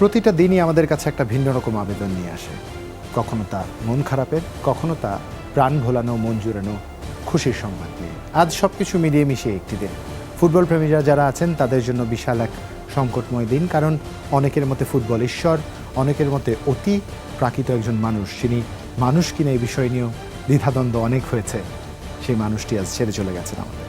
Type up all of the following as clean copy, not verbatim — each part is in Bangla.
প্রতিটা দিনই আমাদের কাছে একটা ভিন্ন রকম আবেদন নিয়ে আসে। কখনো তা মন খারাপের, কখনো তা প্রাণ ভোলানো, মন জুড়ানো খুশির সংবাদ নিয়ে। আজ সব কিছু মিলিয়ে মিশিয়ে একটি দিন। ফুটবল প্রেমীরা যারা আছেন তাদের জন্য বিশাল এক সংকটময় দিন, কারণ অনেকের মতে ফুটবল ঈশ্বর, অনেকের মতে অতি প্রাকৃত একজন মানুষ, যিনি মানুষ কিনা এই বিষয় নিয়েও দ্বিধাদ্বন্দ্ব অনেক হয়েছে। সেই মানুষটি আজ ছেড়ে চলে গেছেন আমাদের,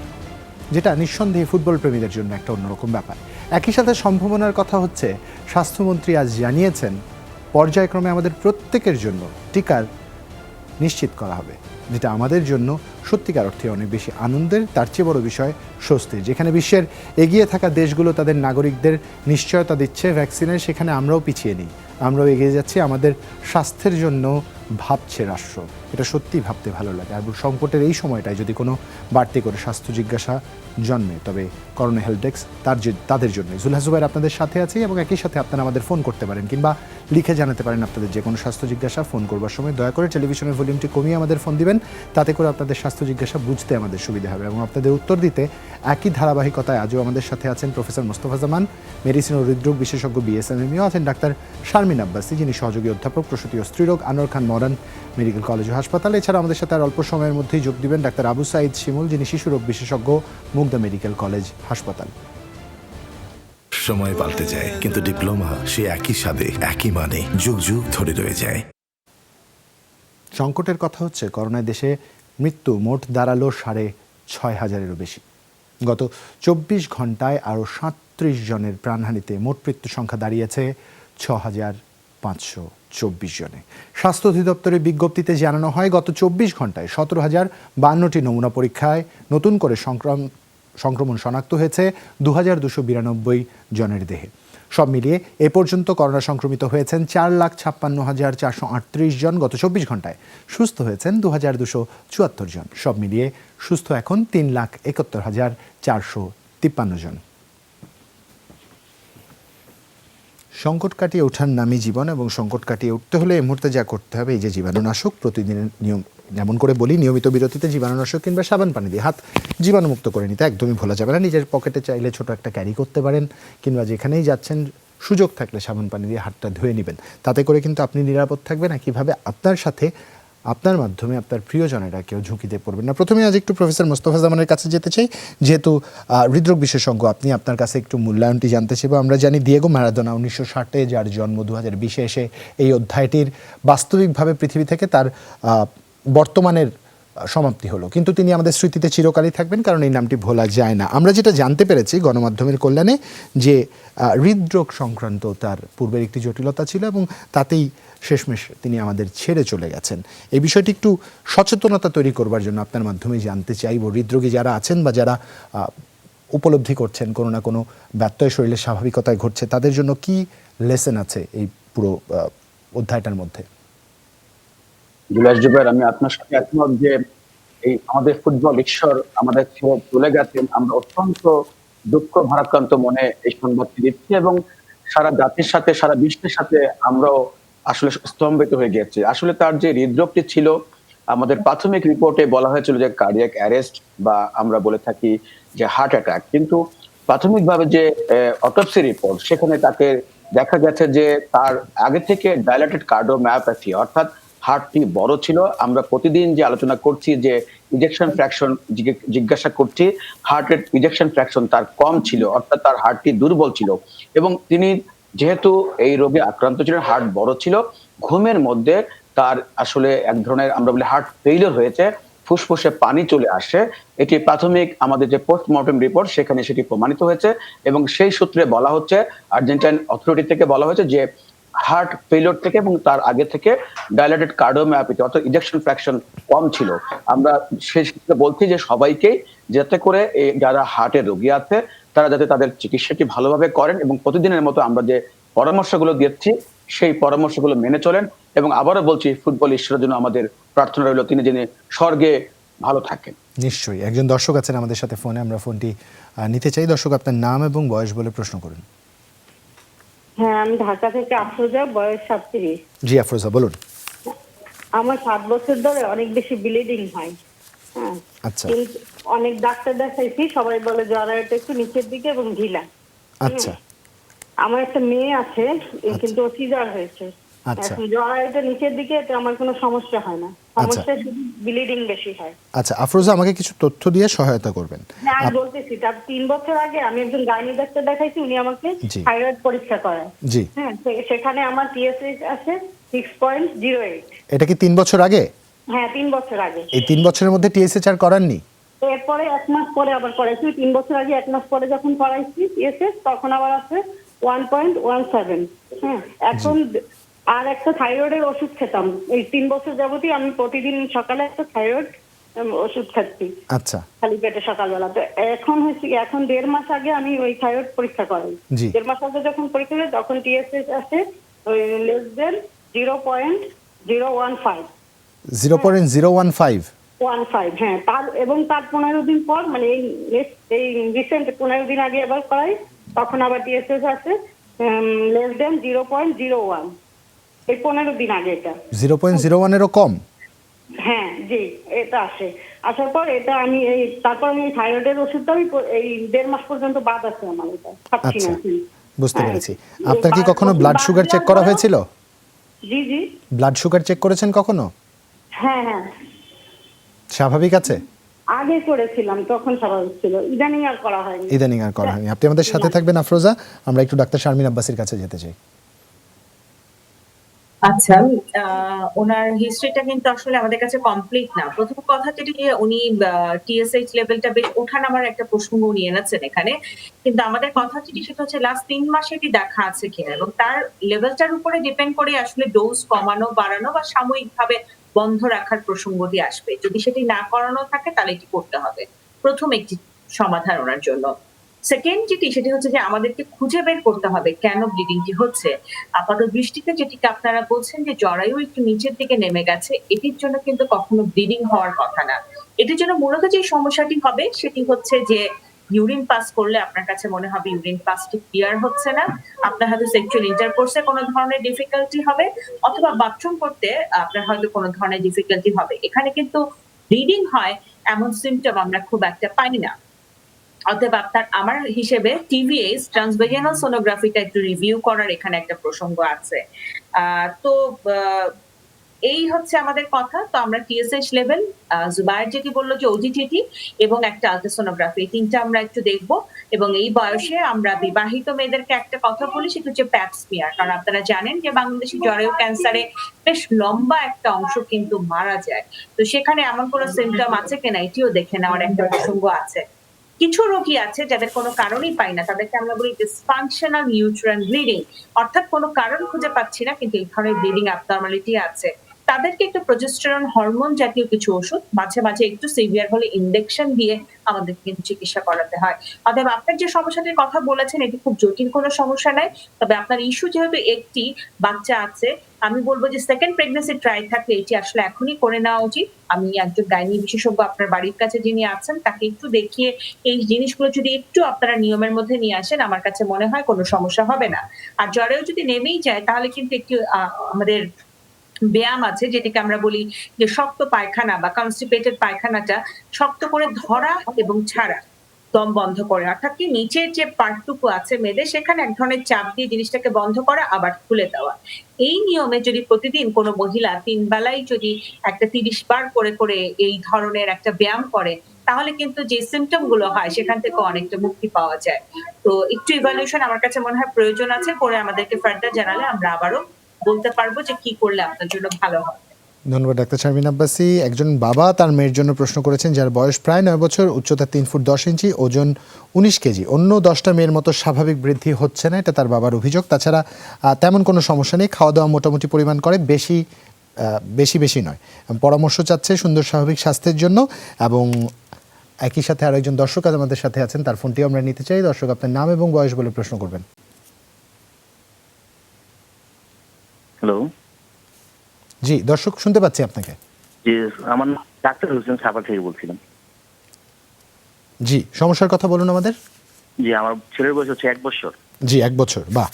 যেটা নিঃসন্দেহে ফুটবল প্রেমীদের জন্য একটা অন্যরকম ব্যাপার। একই সাথে সম্ভাবনার কথা হচ্ছে, স্বাস্থ্যমন্ত্রী আজ জানিয়েছেন পর্যায়ক্রমে আমাদের প্রত্যেকের জন্য টিকার নিশ্চিত করা হবে, যেটা আমাদের জন্য সত্যিকার অর্থে অনেক বেশি আনন্দের, তার চেয়ে বড় বিষয় স্বস্তির। যেখানে বিশ্বের এগিয়ে থাকা দেশগুলো তাদের নাগরিকদের নিশ্চয়তা দিচ্ছে ভ্যাকসিনের, সেখানে আমরাও পিছিয়ে নেই, আমরাও এগিয়ে যাচ্ছি, আমাদের স্বাস্থ্যের জন্য ভাবছে রাষ্ট্র। এটা সত্যিই ভাবতে ভালো লাগে। আর সংকটের এই সময়টায় যদি কোনো বাড়তি করে স্বাস্থ্য জিজ্ঞাসা জন্মে, তবে করোনা হেল্প ডেস্ক তাদের জন্য। জুলহা জুবাইর আপনাদের সাথে আছে, এবং একই সাথে আপনারা আমাদের ফোন করতে পারেন কিংবা লিখে জানাতে পারেন আপনাদের যে কোনো স্বাস্থ্য জিজ্ঞাসা। ফোন করবার সময় দয়া করে টেলিভিশনের ভলিউমটি কমিয়ে আমাদের ফোন দিবেন, তাতে করে আপনাদের স্বাস্থ্য জিজ্ঞাসা বুঝতে আমাদের সুবিধা হবে এবং আপনাদের উত্তর দিতে একই ধারাবাহিকতায় আজও আমাদের সাথে আছেন প্রফেসর মোস্তফা জামান, মেডিসিন ও হৃদরোগ বিশেষজ্ঞ বিএসএমএমইও আছেন ডাক্তার শারমিন আব্বাসী, যিনি সহযোগী অধ্যাপক প্রসূতি ও স্ত্রীরোগ, আনোয়ার খান মরান মেডিকেল কলেজ ও হাসপাতাল। এছাড়া আমাদের সাথে আর অল্প সময়ের মধ্যেই যোগ দিবেন ডাক্তার আবু সাঈদ শিমুল, যিনি শিশুরোগ বিশেষজ্ঞ, মুগদা মেডিকেল কলেজ হাসপাতাল। সময় পাল্টে যায়, কিন্তু ডিপ্লোমা সে একই স্বাদে, একই মানে যুগ যুগ ধরে রয়ে যায়। সংকটের কথা হচ্ছে, করোনায় দেশে মৃত্যু মোট দাঁড়ালো 6,500-এরও বেশি। গত 24 ঘন্টায় আরও 37 জনের প্রাণহানিতে মোট মৃত্যু সংখ্যা দাঁড়িয়েছে 6,524 জনে। স্বাস্থ্য অধিদপ্তরের বিজ্ঞপ্তিতে জানানো হয়, গত 24 ঘন্টায় 17,052টি নমুনা পরীক্ষায় নতুন করে সংক্রমণ শনাক্ত হয়েছে 2,292 জনের দেহে। সব মিলিয়ে এ পর্যন্ত করোনা সংক্রমিত হয়েছেন 4,56,438 জন। গত 24 ঘন্টায় সুস্থ হয়েছেন 2,274 জন। সব মিলিয়ে সুস্থ এখন 3,71,453 জন। সংকট কাটিয়ে ওঠার নামই জীবন, এবং সংকট কাটিয়ে উঠতে হলে এই মুহূর্তে যা করতে হবে, এই যে জীবাণুনাশক, প্রতিদিনের নিয়ম, যেমন করে বলি নিয়মিত বিরতিতে জীবাণুনাশক কিংবা সাবান পানি দিয়ে হাত জীবাণুমুক্ত করে নিতে একদমই ভোলা যাবে না। নিজের পকেটে চাইলে ছোট একটা ক্যারি করতে পারেন, কিংবা যেখানেই যাচ্ছেন সুযোগ থাকলে সাবান পানি দিয়ে হাতটা ধুয়ে নেবেন। তাতে করে কিন্তু আপনি নিরাপদ থাকবেন, একইভাবে আপনার সাথে আপনার মাধ্যমে আপনার প্রিয়জনেরা কেউ ঝুঁকিতে পড়বেন না। প্রথমে আজ একটু প্রফেসর মোস্তফা জামানের কাছে যেতে চাই, যেহেতু হৃদরোগ বিশেষজ্ঞ, আপনি আপনার কাছে একটু মূল্যায়নটি জানতে চাইব। আমরা জানি দিয়েগো ম্যারাডোনা 1960-এ, যার জন্ম 2020-এ এসে এই অধ্যায়টির বাস্তবিকভাবে পৃথিবী থেকে তার বর্তমানের সমাপ্তি হলো, কিন্তু তিনি আমাদের স্মৃতিতে চিরকালই থাকবেন, কারণ এই নামটি ভোলা যায় না। আমরা যেটা জানতে পেরেছি গণমাধ্যমের কল্যাণে, যে হৃদরোগ সংক্রান্ত তার পূর্বের একটি জটিলতা ছিল, এবং তাতেই শেষমেশ তিনি আমাদের ছেড়ে চলে গেছেন। এই বিষয়টি একটু সচেতনতা তৈরি করবার জন্য আপনার মাধ্যমে জানতে চাইব, হৃদরোগী যারা আছেন বা যারা উপলব্ধি করছেন কোনো না কোনো ব্যত্যয় শরীরের স্বাভাবিকতায় ঘটছে, তাদের জন্য কি লেসন আছে এই পুরো অধ্যায়টার মধ্যে? জুলাস জুবাইর, আমি আপনার সাথে একমত যে এই আমাদের ফুটবল ঈশ্বর আমাদের ছেড়ে চলে গেছেন। আমরা অত্যন্ত দুঃখ ভারাক্রান্ত মনে এই সংবাদটি দিচ্ছি, এবং সারা জাতির সাথে, সারা বিশ্বের সাথে আমরাও আসলে স্তম্ভিত হয়ে গেছি। আসলে তার যে হৃদরোগটি ছিল, আমাদের প্রাথমিক রিপোর্টে বলা হয়েছিল যে কার্ডিয়াক অ্যারেস্ট, বা আমরা বলে থাকি যে হার্ট অ্যাটাক। কিন্তু প্রাথমিকভাবে যে অটোপসি রিপোর্ট, সেখানে তাকে দেখা গেছে যে তার আগে থেকে ডাইলেটেড কার্ডিওমায়োপ্যাথি, অর্থাৎ হার্টটি বড় ছিল। আমরা প্রতিদিন যে আলোচনা করছি যে ইজেকশন ফ্র্যাকশন জিজ্ঞাসা করছি, হার্টের ইজেকশন ফ্র্যাকশন তার কম ছিল, অর্থাৎ তার হার্টটি দুর্বল ছিল। এবং তিনি যেহেতু এই রোগে আক্রান্ত ছিলেন, হার্ট বড় ছিল, ঘুমের মধ্যে তার আসলে এক ধরনের আমরা বলি হার্ট ফেইলিওর হয়েছে, ফুসফুসে পানি চলে আসে। এটি প্রাথমিক আমাদের যে পোস্টমর্টম রিপোর্ট, সেখানে সেটি প্রমাণিত হয়েছে, এবং সেই সূত্রে বলা হচ্ছে, আর্জেন্টাইন অথরিটি থেকে বলা হয়েছে যে হার্ট ফেলিওর থেকে এবং তার আগে থেকে ডাইলেটেড কার্ডিওমায়োপ্যাথি, অর্থাৎ ইজেকশন ফ্র্যাকশন কম ছিল। আমরা সেই ক্ষেত্রে বলছি যে সবাইকেই, যাতে করে যারা হার্টের রোগী আছে তারা যাতে তাদের চিকিৎসাটি ভালোভাবে করেন, এবং প্রতিদিনের মতো আমরা যে পরামর্শগুলো দিচ্ছি সেই পরামর্শগুলো মেনে চলেন। এবং আবারও বলছি, ফুটবল ঈশ্বরের জন্য আমাদের প্রার্থনা রইল, তিনি যিনি স্বর্গে ভালো থাকেন। নিশ্চয়ই। একজন দর্শক আছেন আমাদের সাথে ফোনে, আমরা ফোনটি নিতে চাই। দর্শক, আপনার নাম এবং বয়স বলে প্রশ্ন করুন। হ্যাঁ, আমি ঢাকা থেকে আফরোজা, বয়স 37। জি আফরোজা, বলুন। আমার 7 বছর ধরে অনেক বেশি ব্লিডিং হয়। হ্যাঁ, আচ্ছা কিন্তু অনেক ডাক্তার দেখাইছি, সবাই বলে জরায়ুটা একটু নিচের দিকে এবং ঢিলা। আচ্ছা। আমার একটা মেয়ে আছে, কিন্তু সিজার হয়েছে। আচ্ছা এখন জরায়ুটা নিচের দিকে, তো আমার কোনো সমস্যা হয় না, সমস্যা শুধু ব্লিডিং বেশি হয়। আচ্ছা, আফরোজা আমাকে কিছু তথ্য দিয়ে সহায়তা করবেন। হ্যাঁ, আমি বলতেছি, তার 3 বছর আগে আমি একজন গাইনি ডাক্তার দেখাইছি, উনি আমাকে জি। থাইরয়েড পরীক্ষা করায়। জি, হ্যাঁ, সেখানে আমার টিএসএইচ আছে 6.08। এটা কি 3 বছর আগে? হ্যাঁ, 3 বছর আগে। এই 3 বছরের মধ্যে টিএসএইচ আর করাননি? এরপরে 1 মাস পরে আবার করাইছি, 3 বছর আগে 1 মাস পরে যখন করাইছি টিএসএইচ, তখন আবার আছে 1.17। হ্যাঁ, এখন আর একটা থাইরয়েডের ওষুধ খেতাম। এই 3 বছর যাবতই আমি প্রতিদিন সকালে একটা থাইরয়েড ওষুধ খাচ্ছি, আচ্ছা খালি পেটে সকালবেলা। তো এখন হচ্ছে কি, এখন 1.5 মাস আগে আমি ওই থাইরয়েড পরীক্ষা করাই। জি। 1.5 মাস আগে যখন পরীক্ষা করি, তখন টিএসএইচ আছে লেস দেন 0.015। 0.015। 15, হ্যাঁ। তার 15 দিন পর, মানে এই রিসেন্ট 15 দিন আগে আবার করাই, তখন আবার টিএসএস আছে লেস দেন 0.01। এই 15 দিন আগে এটা 0.01 এরও কম? হ্যাঁ, জি, এটা আসে। আসার পর এটা আমি তারপর আমি থাইরয়েডের ওষুধটা আমি এই 1.5 মাস পর্যন্ত বাদ আছে আমার, এটা খাচ্ছি আচ্ছা, না। বুঝতে হ্যাঁ। পেরেছি। আপনার কি কখনো ব্লাড বাদ সুগার চেক দেওয়ার করা পরেও- হয়েছিল? জি জি, ব্লাড সুগার চেক করেছেন কখনো? হ্যাঁ হ্যাঁ, স্বাভাবিক আছে? আগে করেছিলাম, তখন স্বাভাবিক ছিল, ইদানিং আর করা হয়নি। ইদানিং আর করা হয়নি। আপনি আমাদের সাথে থাকবেন আফরোজা, আমরা একটু ডাক্তার শারমিন আব্বাসীর কাছে যেতে চাই। আচ্ছা, ওনার হিস্ট্রিটা কিন্তু আসলে আমাদের কাছে কমপ্লিট না। প্রথম কথা যেটা, যে উনি টিএসএইচ লেভেলটা বেশ ওঠানামার একটা প্রসঙ্গ নিয়ে এনেছেন এখানে, কিন্তু আমাদের কথা যেটি সেটা হচ্ছে লাস্ট 3 মাসে এটি দেখা আছে কিনা, এবং তার লেভেলটার উপরে ডিপেন্ড করে আসলে ডোজ কমানো বাড়ানো বা সাময়িকভাবে বন্ধ রাখার প্রসঙ্গটি আসবে। যদি সেটি না করানো থাকে তাহলে এটি করতে হবে, প্রথম একটি সমাধান ওনার জন্য। সেকেন্ড যেটি, সেটি হচ্ছে যে আমাদেরকে খুঁজে বের করতে হবে কেন ব্লিডিংটি হচ্ছে। আপাত দৃষ্টিতে যেটিকে আপনারা বলছেন যে জরায়ু একটু নিচের দিকে নেমে গেছে, এটির জন্য কিন্তু কখনো ব্লিডিং হওয়ার কথা না। এটির জন্য মূলত যে সমস্যাটি হবে সেটি হচ্ছে যে ইউরিন পাস করলে আপনার কাছে মনে হবে ইউরিন পাসটি ক্লিয়ার হচ্ছে না, আপনার হয়তো সেক্সুয়াল ইন্টারকোর্সে কোনো ধরনের ডিফিকাল্টি হবে, অথবা বাথরুম করতে আপনার হয়তো কোনো ধরনের ডিফিকাল্টি হবে। এখানে কিন্তু ব্লিডিং হয় এমন সিমটম আমরা খুব একটা পাই না। অতএব আমার হিসেবে টিভিএস ট্রান্সভেজানাল সোনোগ্রাফিটা একটু রিভিউ করার এখানে একটা প্রসঙ্গ আছে। তো এই হচ্ছে আমাদের কথা। তো আমরা টিএসএইচ লেভেল, জুবায়ের যেটি বললো যে ওজিটিটি এবং একটা আলট্রাসোনোগ্রাফি, এই তিনটা আমরা একটু দেখবো। এবং এই বয়সে আমরা বিবাহিত মেয়েদেরকে একটা কথা বলি, সেটা হচ্ছে প্যাপ স্মিয়ার। কারণ আপনারা জানেন যে বাংলাদেশি জরায়ু ক্যান্সারে বেশ লম্বা একটা অংশ কিন্তু মারা যায়। তো সেখানে এমন কোনো সিমটম আছে কিনা এটিও দেখে নেওয়ার একটা প্রসঙ্গ আছে। কিছু রোগী আছে যাদের কোনো কারণই পাই না, তাদেরকে আমরা বলি ডিসফাংশনাল ইউটেরাইন ব্লিডিং, অর্থাৎ কোনো কারণ খুঁজে পাচ্ছি না কিন্তু এই ধরনের ব্লিডিং অ্যাবনরমালিটি আছে। তাদেরকে একটু প্রোজেস্টেরন হরমোন জাতীয় কিছু ওষুধ, মাঝে মাঝে একটু সিভিয়ার হলে ইনজেকশন দিয়ে আমাদের কিন্তু চিকিৎসা করাতে হয়। অতএব আপনার যে সমস্যাটির কথা বলেছেন এটি খুব জটিল কোনো সমস্যা নাই, তবে আপনার ইস্যু যেহেতু একটি বাচ্চা আছে, আমি বলবো যে সেকেন্ড প্রেগন্যান্সি ট্রাই থাকলে এটি আসলে এখনই করে নেওয়া উচিত। আমি একজন গাইনি বিশেষজ্ঞ আপনার বাড়ির কাছে যিনি আছেন তাকে একটু দেখিয়ে এই জিনিসগুলো যদি একটু আপনারা নিয়মের মধ্যে নিয়ে আসেন, আমার কাছে মনে হয় কোনো সমস্যা হবে না। আর জ্বরেও যদি নেমেই যায় তাহলে কিন্তু একটু আমাদের ব্যায়াম আছে যেটাকে আমরা বলি যে শক্ত পায়খানা বা কনস্টিপেটেড পায়খানাটা শক্ত করে ধরা এবং ছাড়া, দম বন্ধ করে, অর্থাৎ কি নিচের যে পার্টটুকু আছে মেয়েদের সেখানে এক ধরনের চাপ দিয়ে জিনিসটাকে বন্ধ করা আবার খুলে দেওয়া। এই নিয়মে যদি প্রতিদিন কোনো মহিলা 3 বেলায় যদি একটা 30 বার করে করে এই ধরনের একটা ব্যায়াম করে, তাহলে কিন্তু যে সিমটম গুলো হয় সেখান থেকে অনেকটা মুক্তি পাওয়া যায়। তো একটু ইভালুয়েশন আমার কাছে মনে হয় প্রয়োজন আছে, করে আমাদেরকে ফার্দার জানালে আমরা আবারও বলতে পারবো যে কি করলে আপনার জন্য ভালো হবে। ধন্যবাদ ডাক্তার শারমিন আব্বাসী। একজন বাবা তার মেয়ের জন্য প্রশ্ন করেছেন, যার বয়স প্রায় 9 বছর, উচ্চতা 3 ফুট 10 ইঞ্চি, ওজন 19 কেজি। অন্য 10টা মেয়ের মতো স্বাভাবিক বৃদ্ধি হচ্ছে না, এটা তার বাবার অভিযোগ। তাছাড়া তেমন কোনো সমস্যা নেই, খাওয়া দাওয়া মোটামুটি পরিমাণ করে, বেশি নয়। পরামর্শ চাচ্ছে সুন্দর স্বাভাবিক স্বাস্থ্যের জন্য। এবং একই সাথে আরো একজন দর্শক আমাদের সাথে আছেন, তার ফোনটিও আমরা নিতে চাই। দর্শক, আপনার নাম এবং বয়স বলে প্রশ্ন করবেন। হ্যালো, জি দর্শক, শুনতে পাচ্ছি আপনাকে। জি আমার নাম ডাক্তার হোসেন, সাভার থেকে বলছিলাম। জি, সমস্যার কথা বলুন আমাদের। জি, আমার ছেলের বয়স হচ্ছে 1 বছর। জি, 1 বছর, বাহ।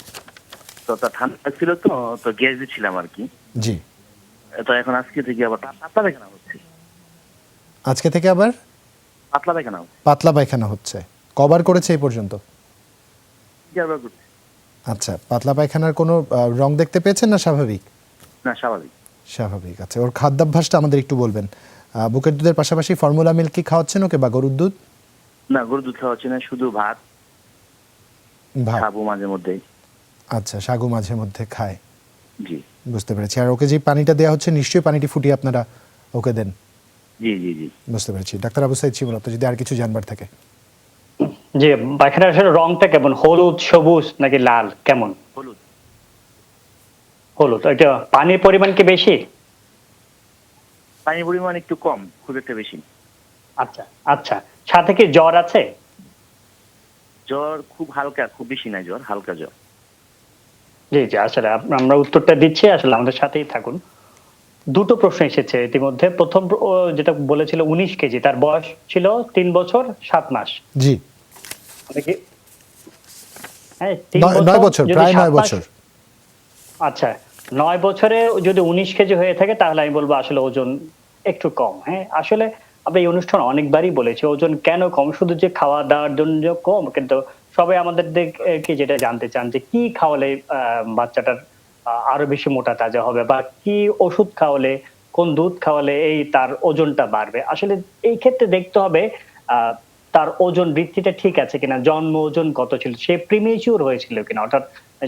তো তার ঠান্ডা ছিল, তো গ্যাস দিচ্ছিলাম আর কি। জি, তো এখন আজকে থেকে আবার পাতলা পায়খানা হচ্ছে। আজকে থেকে আবার পাতলা পায়খানা হচ্ছে। পাতলা পায়খানা হচ্ছে। কবার করেছে এই পর্যন্ত? 11 বার করছি। আচ্ছা, পাতলা পায়খানার কোনো রং দেখতে পেয়েছেন না স্বাভাবিক? না, স্বাভাবিক। স্বাভাবিক। আচ্ছা, ওর খাদ্যাভ্যাসটা আমাদের একটু বলবেন। বুকের দুধের পাশাপাশি ফর্মুলা মিল্ক কি খাওয়াচ্ছেন ওকে, বা গরুর দুধ? না, গরুর দুধ খাওয়া হচ্ছে না, শুধু ভাত ভাত। খাবো মাঝে মধ্যে। আচ্ছা, সাগু মাঝে মধ্যে খায়। জি বুঝতে পেরেছি। আর ওকে যে পানিটা দেওয়া হচ্ছে নিশ্চয়ই পানিটি ফুটিয়ে আপনারা ওকে দেন। জি জি জি। বুঝতে পেরেছি। ডাক্তার আবু সাইদ শিমুল, আপনার যদি আর কিছু জানবার থাকে। জি, পায়খানার আসলে রংটা কেমন, হলুদ, সবুজ নাকি লাল, কেমন? হলুদ। হলুদ। এটা পানির পরিমাণ কি বেশি? পানির পরিমাণ একটু কম, খুব একটা বেশি। আচ্ছা আচ্ছা, সাথে কি জ্বর আছে? জ্বর খুব হালকা, খুব বেশি না জ্বর, হালকা জ্বর। জি জি, আসলে আমরা উত্তরটা দিচ্ছি, আসলে আমাদের সাথেই থাকুন। দুটো প্রশ্ন এসেছে ইতিমধ্যে। প্রথম যেটা বলেছিল 19 কেজি, তার বয়স ছিল 3 বছর 7 মাস। জি, মানে কি, হ্যাঁ 3 9 বছর, যদি প্রায় 7 9 মাস, বছর। আচ্ছা 9 বছরে যদি 19 কেজি হয়ে থাকে তাহলে আমি বলবো আসলে ওজন একটু কম। হ্যাঁ, আসলে আমরা এই অনুষ্ঠান অনেকবারই বলেছি ওজন কেন কম, শুধু যে খাওয়া দাওয়ার জন্য কম, কিন্তু সবাই আমাদের কি যেটা জানতে চান যে কি খাওয়ালে বাচ্চাটার আরো বেশি মোটা তাজা হবে, বা কি ওষুধ খাওয়ালে, কোন দুধ খাওয়ালে এই তার ওজনটা বাড়বে। আসলে এই ক্ষেত্রে দেখতে হবে তার ওজন বৃদ্ধিটা ঠিক আছে কিনা, জন্ম ওজন কত ছিল, সে প্রিমেচিউর হয়েছিল কিনা, অর্থাৎ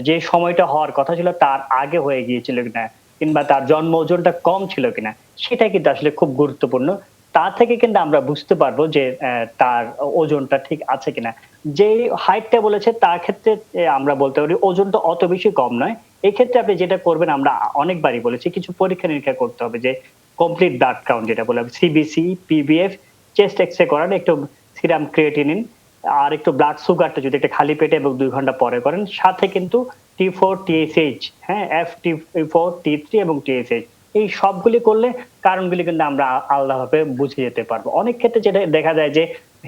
যে সময়টা হওয়ার কথা ছিল তার আগে হয়ে গিয়েছিল কিনা, কিংবা তার জন্ম ওজনটা কম ছিল কিনা, সেটা কিন্তু আসলে খুব গুরুত্বপূর্ণ। তা থেকে কিন্তু আমরা বুঝতে পারবো যে তার ওজনটা ঠিক আছে কিনা। যে হাইটটা বলেছে তার ক্ষেত্রে আমরা বলতে পারি ওজনটা অত বেশি কম নয়। এই ক্ষেত্রে আপনি যেটা করবেন, আমরা অনেকবারই বলেছি, কিছু পরীক্ষা নিরীক্ষা করতে হবে, যে কমপ্লিট ব্লাড কাউন্ট যেটা বলে, সিবিসি, পিবিএফ, চেস্ট এক্সরে করান, একটু সিরাম ক্রিয়েটিনিন, আর একটু ব্লাড সুগারটা যদি একটা খালি পেটে এবং 2 ঘন্টা পরে করেন, সাথে কিন্তু T4 TSH, হ্যাঁ FT4 T3 এবং TSH, এই সবগুলি করলে কারণগুলি কিন্তু আমরা আলাদাভাবে বুঝে যেতে পারবো। অনেক ক্ষেত্রে যেটা দেখা যায় যে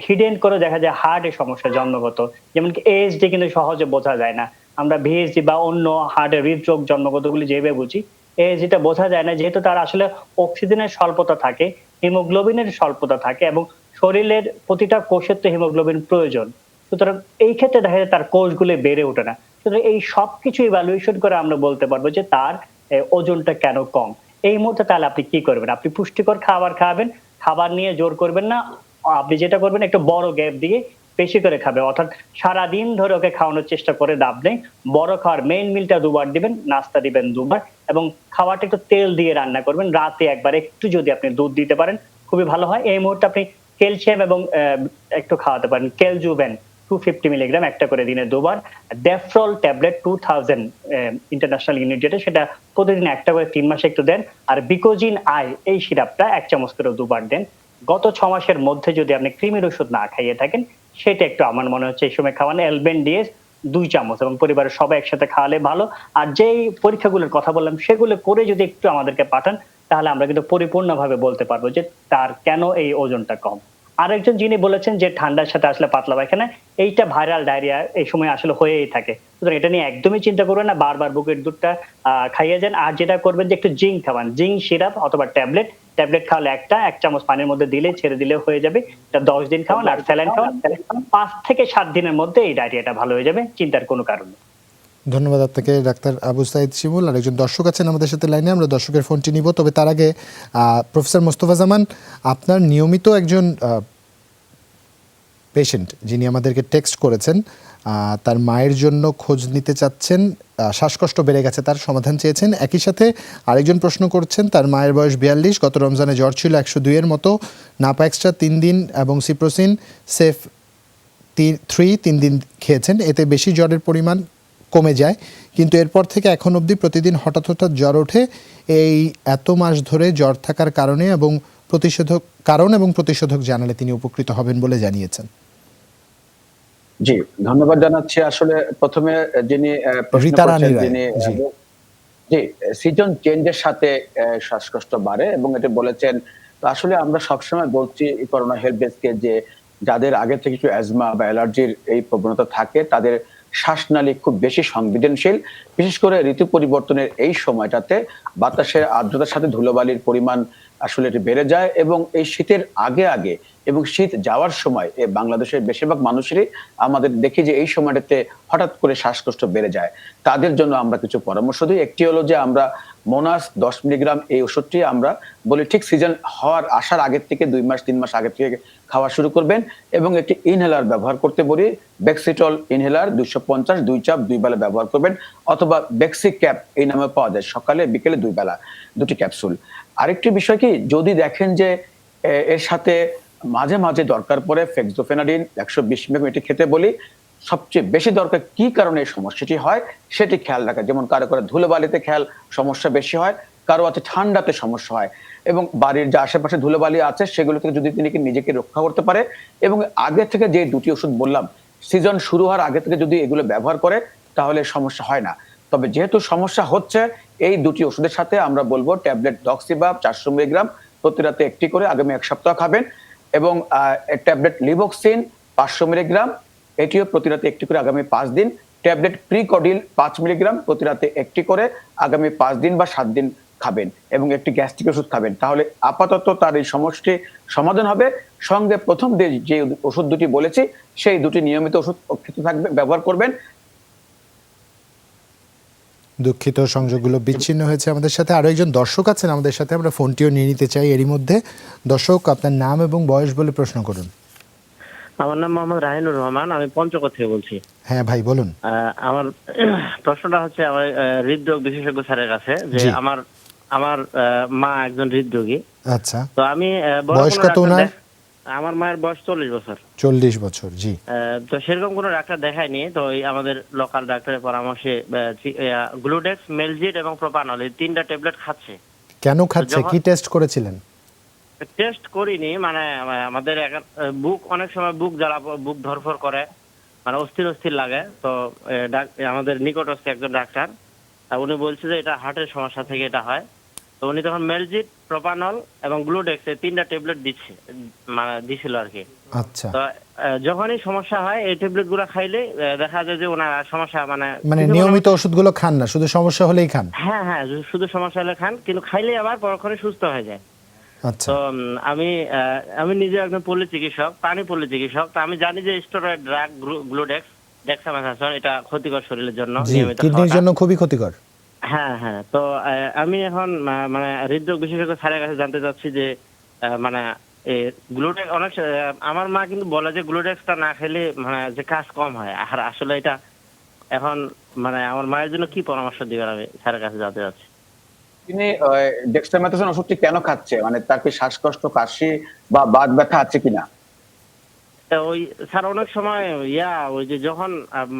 হিডেন করে দেখা যায় হার্টের সমস্যা জন্মগত, যেমন কি ASD কিন্তু সহজে বোঝা যায় না, আমরা VSD বা অন্য হার্টের হৃদরোগ জন্মগতগুলি যেভাবে বুঝি, ASD বোঝা যায় না, যেহেতু তার আসলে অক্সিজেনের স্বল্পতা থাকে, হিমোগ্লোবিনের স্বল্পতা থাকে, এবং শরীরের প্রতিটা কোষের তো হিমোগ্লোবিন প্রয়োজন। সুতরাং এই ক্ষেত্রে দেখা যায় তার কোষগুলি বেড়ে ওঠে না। সুতরাং এই সবকিছু ইভ্যালুয়েশন করে আমরা বলতে পারবো যে তার ওজনটা কেন কম। এই মুহূর্তে তাহলে আপনি কি করবেন? আপনি পুষ্টিকর খাবার খাবেন, খাবার নিয়ে জোর করবেন না। আপনি যেটা করবেন, একটু বড় গ্যাপ দিয়ে বেশি করে খাবে, অর্থাৎ সারাদিন ধরে ওকে খাওয়ানোর চেষ্টা করে লাভ নেই। বড় খাওয়ার মেইন মিলটা 2 বার দিবেন, নাস্তা দিবেন 2 বার, এবং খাবারটা একটু তেল দিয়ে রান্না করবেন। রাতে একবার একটু যদি আপনি দুধ দিতে পারেন খুবই ভালো হয়। এই মুহূর্তে আপনি ক্যালসিয়াম এবং একটু খাওয়াতে পারেন, কেলজুভেন 250 মিলিগ্রাম একটা করে দিনে 2 বার, ডেফ্রল ট্যাবলেট 2000 ইন্টারন্যাশনাল ইউনিট যেটা, সেটা প্রতিদিন একটা করে 3 মাসে একটু দেন। আর বিকোজিন আই এই সিরাপটা 1 চামচ করে 2 বার দেন। গত 6 মাসের মধ্যে যদি আপনি কৃমির ওষুধ না খাইয়ে থাকেন, সেটা একটু আমার মনে হচ্ছে এই সময় খাওয়ান। এলবেন্ডিএস 2 চামচ, এবং পরিবারের সবাই একসাথে খাওয়ালে ভালো। আর যেই পরীক্ষাগুলোর কথা বললাম সেগুলো করে যদি একটু আমাদেরকে পাঠান, তাহলে আমরা কিন্তু পরিপূর্ণভাবে বলতে পারবো যে তার কেন এই ওজনটা কম। আরেকজন যিনি বলেছেন যে ঠান্ডার সাথে আসলে পাতলা পায়খানা, এইটা ভাইরাল ডায়রিয়া এই সময় আসলে হয়েই থাকে, সুতরাং এটা নিয়ে একদমই চিন্তা করবেন না। বারবার বুকের দুধটা খাইয়ে যান। আর যেটা করবেন যে একটু জিঙ্ক খাওয়ান, জিঙ্ক সিরাপ অথবা ট্যাবলেট খাওয়ালে 1 চামচ পানির মধ্যে দিলে ছেড়ে দিলে হয়ে যাবে। এটা 10 দিন খাওয়ান। আর স্যালাইন খাওয়ান, 5 থেকে 7 দিনের মধ্যে এই ডায়রিয়াটা ভালো হয়ে যাবে, চিন্তার কোনো কারণ নেই। ধন্যবাদ আপনাকে ডাক্তার আবু সাইদ শিমুল। আর একজন দর্শক আছেন আমাদের সাথে লাইনে, আমরা দর্শকের ফোনটি নিব। তবে তার আগে প্রফেসর মোস্তফা জামান, আপনার নিয়মিত একজন পেশেন্ট যিনি আমাদেরকে টেক্সট করেছেন, তার মায়ের জন্য খোঁজ নিতে চাচ্ছেন, শ্বাসকষ্ট বেড়ে গেছে, তার সমাধান চেয়েছেন। একই সাথে আরেকজন প্রশ্ন করছেন, তার মায়ের বয়স 42, গত রমজানে জ্বর ছিল 102 এর মতো, নাপা এক্সট্রা 3 দিন এবং সিপ্রোসিন সেফ 3 দিন খেয়েছেন, এতে বেশি জ্বরের পরিমাণ কমে যায়, কিন্তু এরপর থেকে এখন অবধি প্রতিদিন হঠাৎ হঠাৎ জ্বর ওঠে। এই এত মাস ধরে জ্বর থাকার কারণে এবং প্রতিষেধক জানালে তিনি উপকৃত হবেন বলে জানিয়েছেন। জি, ধন্যবাদ জানাচ্ছি। আসলে প্রথমে যিনি প্রশ্ন রীতা রানী করছেন, রায়, যিনি জি। জি, সিজন চেঞ্জের সাথে শ্বাসকষ্ট বাড়ে এবং এটা বলেছেন। তো আসলে আমরা সবসময় বলছি করোনা হেল্প ডেস্কে যে যাদের আগে থেকে একটু অ্যাজমা বা অ্যালার্জির এই প্রবণতা থাকে তাদের শ্বাসনালী খুব বেশি সংবেদনশীল। বিশেষ করে ঋতু পরিবর্তনের এই সময়টাতে বাতাসের আর্দ্রতার সাথে ধুলোবালির পরিমাণ আসলে এটি বেড়ে যায়, এবং এই শীতের আগে আগে এবং শীত যাওয়ার সময় বাংলাদেশের বেশিরভাগ মানুষেরই আমাদের দেখি যে এই সময়টাতে হঠাৎ করে শ্বাসকষ্ট বেড়ে যায়। তাদের জন্য আমরা কিছু পরামর্শ দিই। একটি হলো যে আমরা মোনাস 10 মিলিগ্রাম এই ওষুধটি আমরা বলি ঠিক সিজন আসার আগের থেকে 2 মাস 3 মাস আগে থেকে খাওয়া শুরু করবেন, এবং একটি ইনহেলার ব্যবহার করতে বলি। বেক্সিটল ইনহেলার 250 2 চাপ 2 বেলা ব্যবহার করবেন, অথবা বেক্সি ক্যাপ এই নামে পাওয়া যায়, সকালে বিকেলে 2 বেলা 2টি ক্যাপসুল। আরেকটি বিষয় কি, যদি দেখেন যে এর সাথে মাঝে মাঝে দরকার পড়ে ফেক্সোফেনাডিন 120 মিলিগ্রাম এটি খেতে বলি। সবচেয়ে বেশি দরকার কি কারণে এই সমস্যাটি হয় সেটি খেয়াল রাখা, যেমন কারো কারো ধুলোবালিতে খেয়াল সমস্যা বেশি হয়, কারো আছে ঠান্ডাতে সমস্যা হয়, এবং বাড়ির যে আশেপাশে ধুলোবালি আছে সেগুলো থেকে যদি তিনি নিজেকে রক্ষা করতে পারে, এবং আগে থেকে যে 2টি ওষুধ বললাম সিজন শুরু হওয়ার আগে থেকে যদি এগুলো ব্যবহার করে তাহলে সমস্যা হয় না। তবে যেহেতু সমস্যা হচ্ছে, এই 2টি ওষুধের সাথে আমরা বলবো ট্যাবলেট ডক্সিবাব 400 মিলিগ্রাম প্রতি রাতে একটি করে আগামী 1 সপ্তাহ খাবেন, এবং ট্যাবলেট লিভোক্সিন 500 মিলিগ্রাম এটিও প্রতি রাতে একটি করে আগামী 5 দিন, ট্যাবলেট প্রিকডিল 5 মিলিগ্রাম প্রতি রাতে একটি করে আগামী 5 দিন বা 7 দিন খাবেন, এবং একটি গ্যাস্ট্রিক ওষুধ খাবেন। তাহলে আপাতত তার এই সমস্যাটি সমাধান হবে। সঙ্গে প্রথম যে ওষুধ 2টি বলেছি সেই 2টি নিয়মিত ওষুধ খেতে থাকবে, ব্যবহার করবেন। দুঃখিত, সংযোগগুলো বিচ্ছিন্ন হয়েছে আমাদের সাথে। আরো একজন দর্শক আছেন আমাদের সাথে, আমরা ফোনটিও নিয়ে নিতে চাই এরই মধ্যে। দর্শক, আপনার নাম এবং বয়স বলে প্রশ্ন করুন। আমার নাম মোহাম্মদ রাহিনুর রহমান, আমি পঞ্চগড় থেকে বলছি। হ্যাঁ ভাই, বলুন। আমার প্রশ্নটা হচ্ছে আমার হৃদরোগ বিশেষজ্ঞ স্যারের কাছে, যে আমার মা একজন হৃদরোগী। আচ্ছা, তো আমি বয়স কত ওনার? আমার মায়ের বয়স 40 বছর। 40 বছর, জি। তো সেরকম কোনো ডাক্তার দেখায়নি, তো আমাদের লোকাল ডাক্তারের পরামর্শে গ্লুডেক্স, মেলজিট এবং প্রোপানল এই 3টা ট্যাবলেট খাচ্ছে। কেন খাচ্ছে, কি টেস্ট করেছিলেন? টেস্ট করিনি, মানে আমাদের বুক অনেক সময় বুক ধরফর করে, মানে অস্থির অস্থির লাগে। তো আমাদের নিকটস্থ একজন ডাক্তার, উনি বলছে যে এটা হার্টের সমস্যা থেকে এটা হয়। তো উনি তখন মেলজিট, প্রোপানল এবং গ্লুডেক্স এই 3টা ট্যাবলেট দিছিল আর কি। আচ্ছা, তো যখনই সমস্যা হয় এই ট্যাবলেট গুলো খাইলে দেখা যায় যে ওনার সমস্যা মানে নিয়মিত ওষুধগুলো খান না, শুধু সমস্যা হলেই খান? হ্যাঁ হ্যাঁ, শুধু সমস্যা হলে খান, কিন্তু খাইলে আবার পরক্ষণে সুস্থ হয়ে যায়। আচ্ছা, তো আমি নিজে একজন পল্লী চিকিৎসক, প্রাণী পল্লী চিকিৎসক। তো আমি জানি যে স্টেরয়েড ড্রাগ গ্লুডেক্স, ডেক্সামেথাসোন এটা ক্ষতিকর শরীরের জন্য, নিয়মিত কিডনির জন্য খুবই ক্ষতিকর। হ্যাঁ হ্যাঁ। তো আমি এখন মানে হৃদরোগ বিশেষজ্ঞ স্যারের কাছে জানতে চাচ্ছি যে মানে গ্লুডেক্স আমার মা কিন্তু বলে যে গ্লুডেক্সটা না খেলে মানে যে কাজ কম হয়, আর আসলে এটা এখন মানে আমার মায়ের জন্য কি পরামর্শ দিবেন, আমি স্যারের কাছে জানতে চাচ্ছি। তিনি ডেক্সামেথাসোন ওষুধটি কেন খাচ্ছে, মানে তার কি শ্বাসকষ্ট, কাশি বা বাত ব্যথা আছে কিনা? ওই স্যার অনেক সময় ওই যে যখন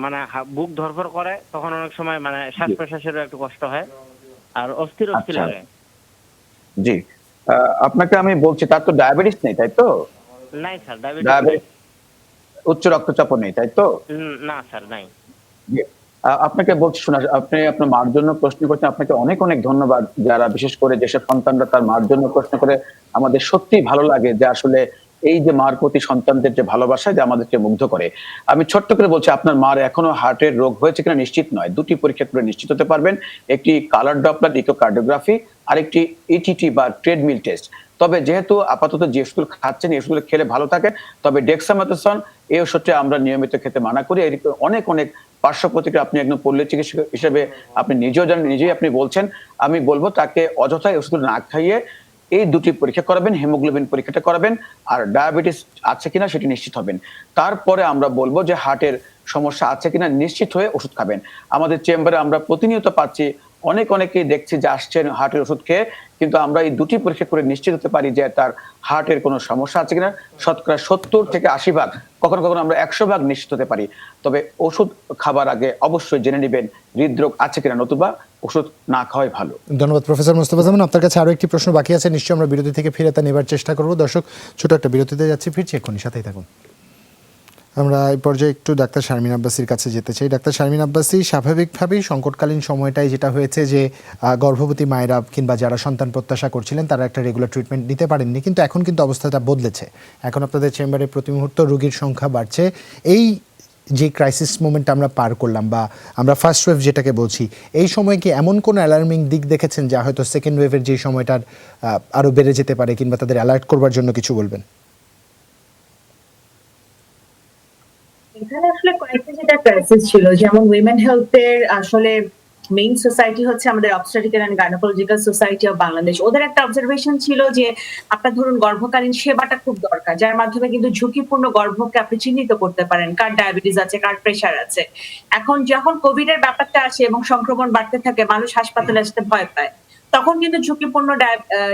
মানে বুক ধরফর করে তখন অনেক সময় মানে শ্বাস প্রশ্বাসেরও একটু কষ্ট হয়, আর অস্থির লাগে। জি, আপনাকে আমি বলছি, তার তো ডায়াবেটিস নেই, তাই তো? নাই স্যার, ডায়াবেটিস, উচ্চ রক্তচাপও নেই, তাই তো? না স্যার, নাই। আপনাকে বলছি, শোনা, আপনি আপনার মার জন্য প্রশ্ন করছেন, আপনাকে অনেক অনেক ধন্যবাদ। যারা বিশেষ করে যেসব সন্তানরা তার মার জন্য প্রশ্ন করে, আমাদের সত্যি ভালো লাগে যে আসলে এই যে মার প্রতি সন্তানদের যে ভালোবাসা, যে আমাদেরকে মুগ্ধ করে। আমি ছোট্ট করে বলছি, আপনার মার এখনো হার্টের রোগ হয়েছে কিনা নিশ্চিত নয়, 2টি পরীক্ষা করে নিশ্চিত হতে পারবেন। একটি কালার ডপলার ইকোকার্ডিওগ্রাফি, আর একটি ইটিটি বা ট্রেডমিল টেস্ট। তবে যেহেতু আপাতত যে ওষুধ খাচ্ছেন এই ওষুধগুলো খেলে ভালো থাকে, তবে ডেক্সামেথাসোন এই ওষুধটা আমরা নিয়মিত খেতে মানা করি। এর অনেক অনেক পার্শ্ব প্রতিক্রিয়া, আপনি একজন পল্লী চিকিৎসক হিসেবে আপনি নিজেও জানেন, নিজেই আপনি বলছেন। আমি বলবো তাকে অযথাই ওষুধগুলো না খাইয়ে এই 2টি পরীক্ষা করাবেন, হিমোগ্লোবিন পরীক্ষাটা করাবেন, আর ডায়াবেটিস আছে কিনা সেটি নিশ্চিত হবেন। তারপরে আমরা বলবো যে হার্টের সমস্যা আছে কিনা নিশ্চিত হয়ে ওষুধ খাবেন। আমাদের চেম্বারে আমরা প্রতিনিয়ত পাচ্ছি অনেকেই দেখছি যে আসছেন হার্টের ওষুধ খেয়ে, কিন্তু আমরা এই 2টি পরীক্ষা করে নিশ্চিত হতে পারি যে তার হার্টের কোনো সমস্যা আছে কিনা। শতকরা 70 থেকে 80 ভাগ, কখনো কখনো আমরা 100 ভাগ নিশ্চিত হতে পারি। তবে ওষুধ খাবার আগে অবশ্যই জেনে নেবেন হৃদরোগ আছে কিনা, নতুবা ওষুধ না খাওয়াই ভালো। ধন্যবাদ প্রফেসর মোস্তফা জামান। আপনার কাছে আরো একটি প্রশ্ন বাকি আছে, নিশ্চয়ই আমরা বিরতি থেকে ফিরে তা নেবার চেষ্টা করব। দর্শক, ছোট একটা বিরতিতে যাচ্ছি, ফিরছি এক্ষুনি, সাথেই থাকুন। আমরা এই পর্যায়ে একটু ডাক্তার শারমিন আব্বাসীর কাছে যেতে চাই। ডাক্তার শারমিন আব্বাসী, স্বাভাবিকভাবেই সংকটকালীন সময়টায় যেটা হয়েছে যে গর্ভবতী মায়েরা কিংবা যারা সন্তান প্রত্যাশা করছিলেন তারা একটা রেগুলার ট্রিটমেন্ট নিতে পারেননি, কিন্তু এখন কিন্তু অবস্থাটা বদলেছে। এখন আপনাদের চেম্বারে প্রতি মুহূর্ত রোগীর সংখ্যা বাড়ছে। এই যে ক্রাইসিস মোমেন্ট আমরা পার করলাম বা আমরা ফার্স্ট ওয়েভ যেটাকে বলছি, এই সময় কি এমন কোনো অ্যালার্মিং দিক দেখেছেন যা হয়তো সেকেন্ড ওয়েভের যে সময়টার আরও বেড়ে যেতে পারে, কিংবা তাদের অ্যালার্ট করবার জন্য কিছু বলবেন? এখানে আসলে কয়েকটা যেটা ক্রাইসিস ছিল, যেমন উইমেন হেলথের আসলে মেইন সোসাইটি হচ্ছে আমাদের obstetric and gynaecological society of Bangladesh. ওদের একটা অবজারভেশন ছিল যে আপনার ধরুন গর্ভকালীন সেবাটা খুব দরকার, যার মাধ্যমে কিন্তু ঝুঁকিপূর্ণ গর্ভকে আপনি চিহ্নিত করতে পারেন, কার ডায়াবেটিস আছে, কার প্রেশার আছে। এখন যখন কোভিড এর ব্যাপারটা আসে এবং সংক্রমণ বাড়তে থাকে, মানুষ হাসপাতালে আসতে ভয় পায়, তখন কিন্তু ঝুঁকিপূর্ণ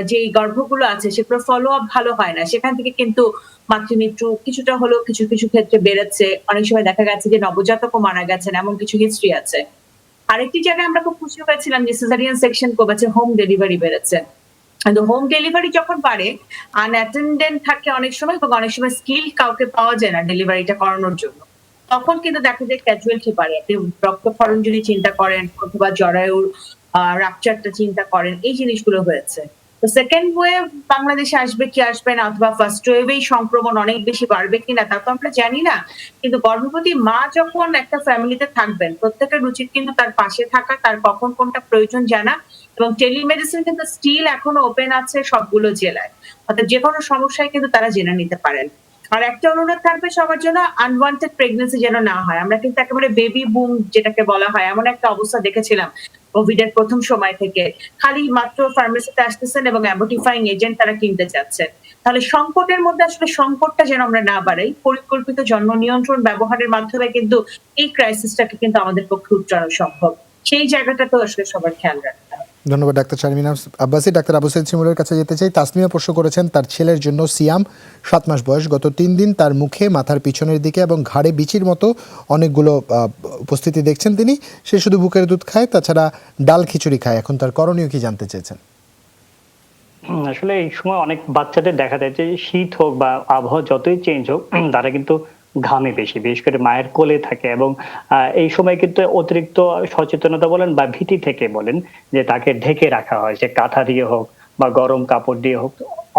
যে গর্ভগুলো আছে সেগুলো ফলো আপ ভালো হয় না। সেখান থেকে কিন্তু মাতৃমৃত্যু কিছুটা হলেও কিছু কিছু ক্ষেত্রে বেড়েছে। অনেক সময় দেখা গেছে যে নবজাতকও মারা গেছেন, এমন কিছু হিস্ট্রি আছে। আরেকটি জায়গায় আমরা খুব খুশি হয়েছিলাম যে সিজারিয়ান সেকশন কমেছে, হোম ডেলিভারি বেড়েছে। কিন্তু হোম ডেলিভারি যখন বাড়ে, আনঅ্যাটেন্ডেন্ট থাকে অনেক সময়, এবং অনেক সময় স্কিল কাউকে পাওয়া যায় না ডেলিভারিটা করানোর জন্য, তখন কিন্তু দেখা যায় ক্যাজুয়ালিটি বাড়ে। আপনি রক্তক্ষরণ যদি চিন্তা করেন অথবা জরায়ুর রাপচারটা চিন্তা করেন, এই জিনিসগুলো হয়েছে। তো সেকেন্ড ওয়েভ বাংলাদেশে আসবে কি আসবে না, অথবা ফার্স্ট ওয়েভেই সংক্রমণ অনেক বেশি বাড়বে কিনা তা তো আমরা জানি না। কিন্তু গর্ভবতী মা যখন একটা ফ্যামিলিতে থাকবেন, প্রত্যেকের উচিত কিন্তু তার পাশে থাকা, তার কখন কোনটা প্রয়োজন জানা। এবং টেলিমেডিসিন কিন্তু স্টিল এখনো ওপেন আছে সবগুলো জেলায়, অর্থাৎ যে কোনো সমস্যায় কিন্তু তারা জেনে নিতে পারেন। আর একটা অনুরোধ থাকবে সবার জন্য, আনওয়ান্টেড প্রেগন্যান্সি যেন না হয়। আমরা কিন্তু একেবারে বেবি বুম যেটাকে বলা হয়, এমন একটা অবস্থা দেখেছিলাম কোভিড এর প্রথম সময় থেকে। খালি মাত্র ফার্মেসিতে আসতেছেন এবং অ্যাবটিফাইং এজেন্ট তারা কিনতে চাচ্ছেন। তাহলে সংকটের মধ্যে আসলে সংকটটা যেন আমরা না বাড়াই, পরিকল্পিত জন্ম নিয়ন্ত্রণ ব্যবহারের মাধ্যমে কিন্তু এই ক্রাইসিসটাকে কিন্তু আমাদের পক্ষে উত্তরণ সম্ভব। সেই জায়গাটা তো আসলে সবার খেয়াল রাখতে হবে। ধন্যবাদ ডাক্তার শারমিনা আব্বাসী। ডাক্তার আবু সাইদ শিমুলের কাছে যেতে চাই। তাসমিয়া প্রশ্ন করেছেন তার ছেলের জন্য সিয়াম, 7 মাস বয়স, গত 3 দিন তার মুখে, মাথার পিছনের দিকে এবং ঘাড়ে বিচির মতো অনেকগুলো উপস্থিতি দেখছেন তিনি। সে শুধু বুকের দুধ খায়, তাছাড়া ডাল খিচুড়ি খায়। এখন তার করণীয় কি জানতে চেয়েছেন? আসলে এই সময় অনেক বাচ্চাদের দেখা যায় যে শীত হোক বা আবহাওয়া যতই চেঞ্জ হোক, তারা কিন্তু ঘামে বেশি, বিশেষ করে মায়ের কোলে থাকে, এবং এই সময় কিন্তু অতিরিক্ত সচেতনতা বলেন বা ভীতি থেকে বলেন যে তাকে ঢেকে রাখা হয়, সে কাঁথা দিয়ে হোক বা গরম কাপড় দিয়ে হোক।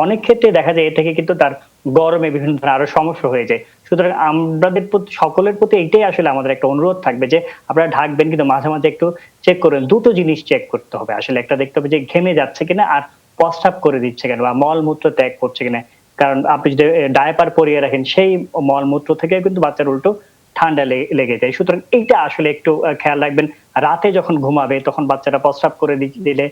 অনেক ক্ষেত্রে দেখা যায় এ থেকে কিন্তু তার গরমে বিভিন্ন ধরনের আরো সমস্যা হয়ে যায়। সুতরাং আমাদের প্রতি, সকলের প্রতি এইটাই আসলে আমাদের একটা অনুরোধ থাকবে যে আপনারা ঢাকবেন, কিন্তু মাঝে মাঝে একটু চেক করেন। দুটো জিনিস চেক করতে হবে আসলে, একটা দেখতে হবে যে ঘেমে যাচ্ছে কিনা, আর প্রস্রাব করে দিচ্ছে কিনা বা মলমূত্র ত্যাগ করছে কিনা। কারণ আপনি যদি ডায়াপার পরিয়ে রাখেন, সেই মলমূত্র থেকে কিন্তু বাচ্চার উল্টো ঠান্ডা লেগে যায়। সুতরাং এইটা আসলে একটু খেয়াল রাখবেন। রাতে যখন ঘুমাবে তখন বাচ্চারা প্রস্রাব করে দিলে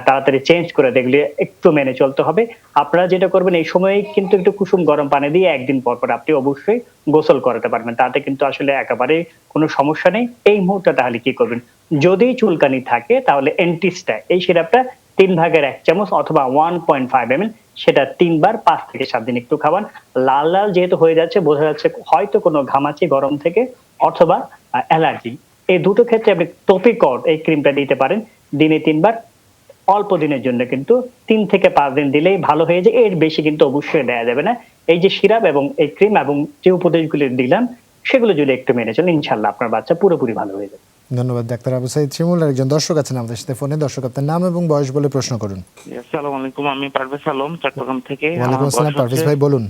তাড়াতাড়ি চেঞ্জ করে দেখলে একটু মেনে চলতে হবে। আপনারা যেটা করবেন, এই সময়ে কিন্তু একটু কুসুম গরম পানি দিয়ে একদিন পর পর আপনি অবশ্যই গোসল করাতে পারবেন, তাতে কিন্তু আসলে একেবারে কোনো সমস্যা নেই। এই মুহূর্তে তাহলে কি করবেন, যদি চুলকানি থাকে তাহলে এন্টিস্টা, এই সিরাপটা 3 ভাগের 1 চামচ অথবা 1.5 ml, সেটা 3 বার 5 থেকে 7 দিন একটু খাওয়ান। লাল লাল যেহেতু হয়ে যাচ্ছে, বোঝা যাচ্ছে হয়তো কোনো ঘামাচি গরম থেকে অথবা অ্যালার্জি। এই দুটো ক্ষেত্রে আপনি টপিকর্ড এই ক্রিমটা দিতে পারেন দিনে 3 বার, অল্প দিনের জন্য, কিন্তু 3 থেকে 5 দিন দিলেই ভালো হয়ে যায়। এর বেশি কিন্তু অবশ্যই দেয়া যাবে না। এই যে সিরাপ এবং এই ক্রিম এবং যে উপদেশগুলি দিলাম, সেগুলো যদি একটু মেনে চলেন, ইনশাল্লাহ আপনার বাচ্চা পুরোপুরি ভালো হয়ে যাবে। ধন্যবাদ ডাক্তার আবু সাইদ শিমুল। একজন দর্শক আছেন আমাদের সাথে ফোনে। দর্শক, আপনার নাম এবং বয়স বলে প্রশ্ন করুন। আসসালামু আলাইকুম, আমি পারভেজ আলম, চট্টগ্রাম থেকে। ওয়ালাইকুম আসসালাম পারভেজ ভাই, বলুন।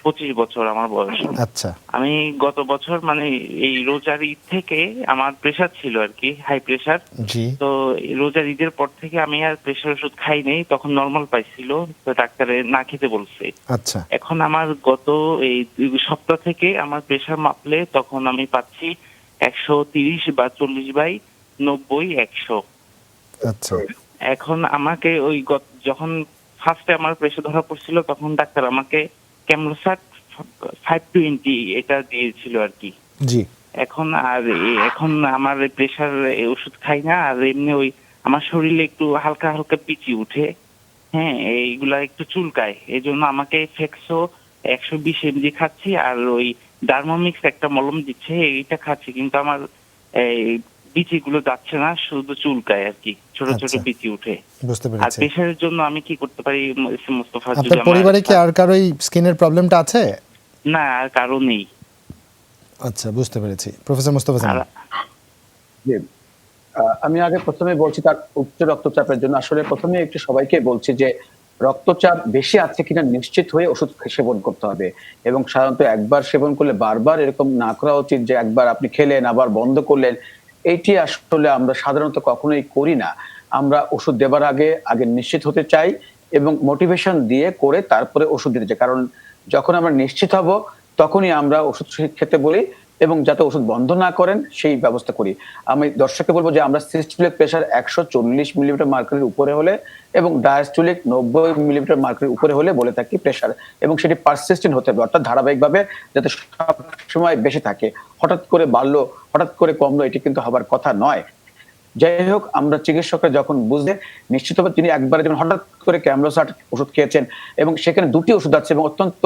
25 বছর আমার বয়স। আচ্ছা, আমি গত বছর মানে এই রোজার ঈদ থেকে আমার প্রেসার ছিল আর কি, হাই প্রেসার। জি। তো রোজার ঈদের পর থেকে আমি আর প্রেসার ওষুধ খাই নাই, তখন নরমাল পাইছিল, তো ডাক্তারে না খেতে বলছে। আচ্ছা, এখন আমার গত এই 2 সপ্তাহ থেকে আমার প্রেসার মাপলে তখন আমি পাচ্ছি 130 বা 40/90/100। আচ্ছা, এখন আমাকে ওই যখন ফার্স্টে আমার প্রেসার ধরা পড়ছিল, তখন ডাক্তার আমাকে ক্যামরোসাট 520 এটা দিয়েছিল আর কি। জি। এখন আমার প্রেসার ওষুধ খাই না, আর এমনি ওই আমার শরীরে একটু হালকা হালকা পিচি উঠে, হ্যাঁ, এইগুলা একটু চুলকায়। এই জন্য আমাকে ফেক্সো 120 mg খাচ্ছি, আর ওই ডার্মামিক্স একটা মলম দিচ্ছে, এইটা খাচ্ছি, কিন্তু আমার এই বিচি গুলো যাচ্ছে না, শুধু চুলকায় আর কি, ছোট ছোট আচ্ছা, বিচি উঠে। বুঝতে আর পেরেছি। প্রেসারের জন্য আমি কি করতে পারি মোস্তফা? আপনার পরিবারে কি আর কারো এই স্কিনের প্রবলেমটা আছে? না, আর কারো নেই। আচ্ছা, বুঝতে পেরেছি। প্রফেসর মোস্তফা জামান। জি, আমি আগে প্রথমে বলছি তার উচ্চ রক্তচাপের জন্য আসলে প্রথমে একটু সবাইকে বলছি যে রক্তচাপ বেশি আছে কিনা নিশ্চিত হয়ে ওষুধ সেবন করতে হবে। এবং সাধারণত একবার সেবন করলে বারবার এরকম না করা উচিত যে একবার আপনি খেলেন আবার বন্ধ করলেন। এইটি আসলে আমরা সাধারণত কখনোই করি না। আমরা ওষুধ দেবার আগে আগে নিশ্চিত হতে চাই এবং মোটিভেশন দিয়ে করে তারপরে ওষুধ দিতে চাই। কারণ যখন আমরা নিশ্চিত হব তখনই আমরা ওষুধ খেতে বলি এবং যাতে ওষুধ বন্ধ না করেন সেই ব্যবস্থা করি। আমি দর্শককে বলবো যে আমরা সিস্টোলিক প্রেশার 140 মিলিমিটার মার্কারির উপরে হলে এবং ডায়াস্টোলিক 90 মিলিমিটার মার্কারির উপরে হলে বলে থাকি প্রেশার, এবং সেটি পারসিস্টেন্ট হতে হবে, অর্থাৎ ধারাবাহিকভাবে যাতে সব সময় বেশি থাকে। হঠাৎ করে বাড়লো, হঠাৎ করে কমলো, এটি কিন্তু হবার কথা নয়। যাই হোক, আমরা চিকিৎসকরা যখন বুঝলে নিশ্চিত হবে, তিনি একবারে যখন হঠাৎ করে ক্যামলোসাট ওষুধ খেয়েছেন এবং সেখানে দুটি ওষুধ আছে এবং অত্যন্ত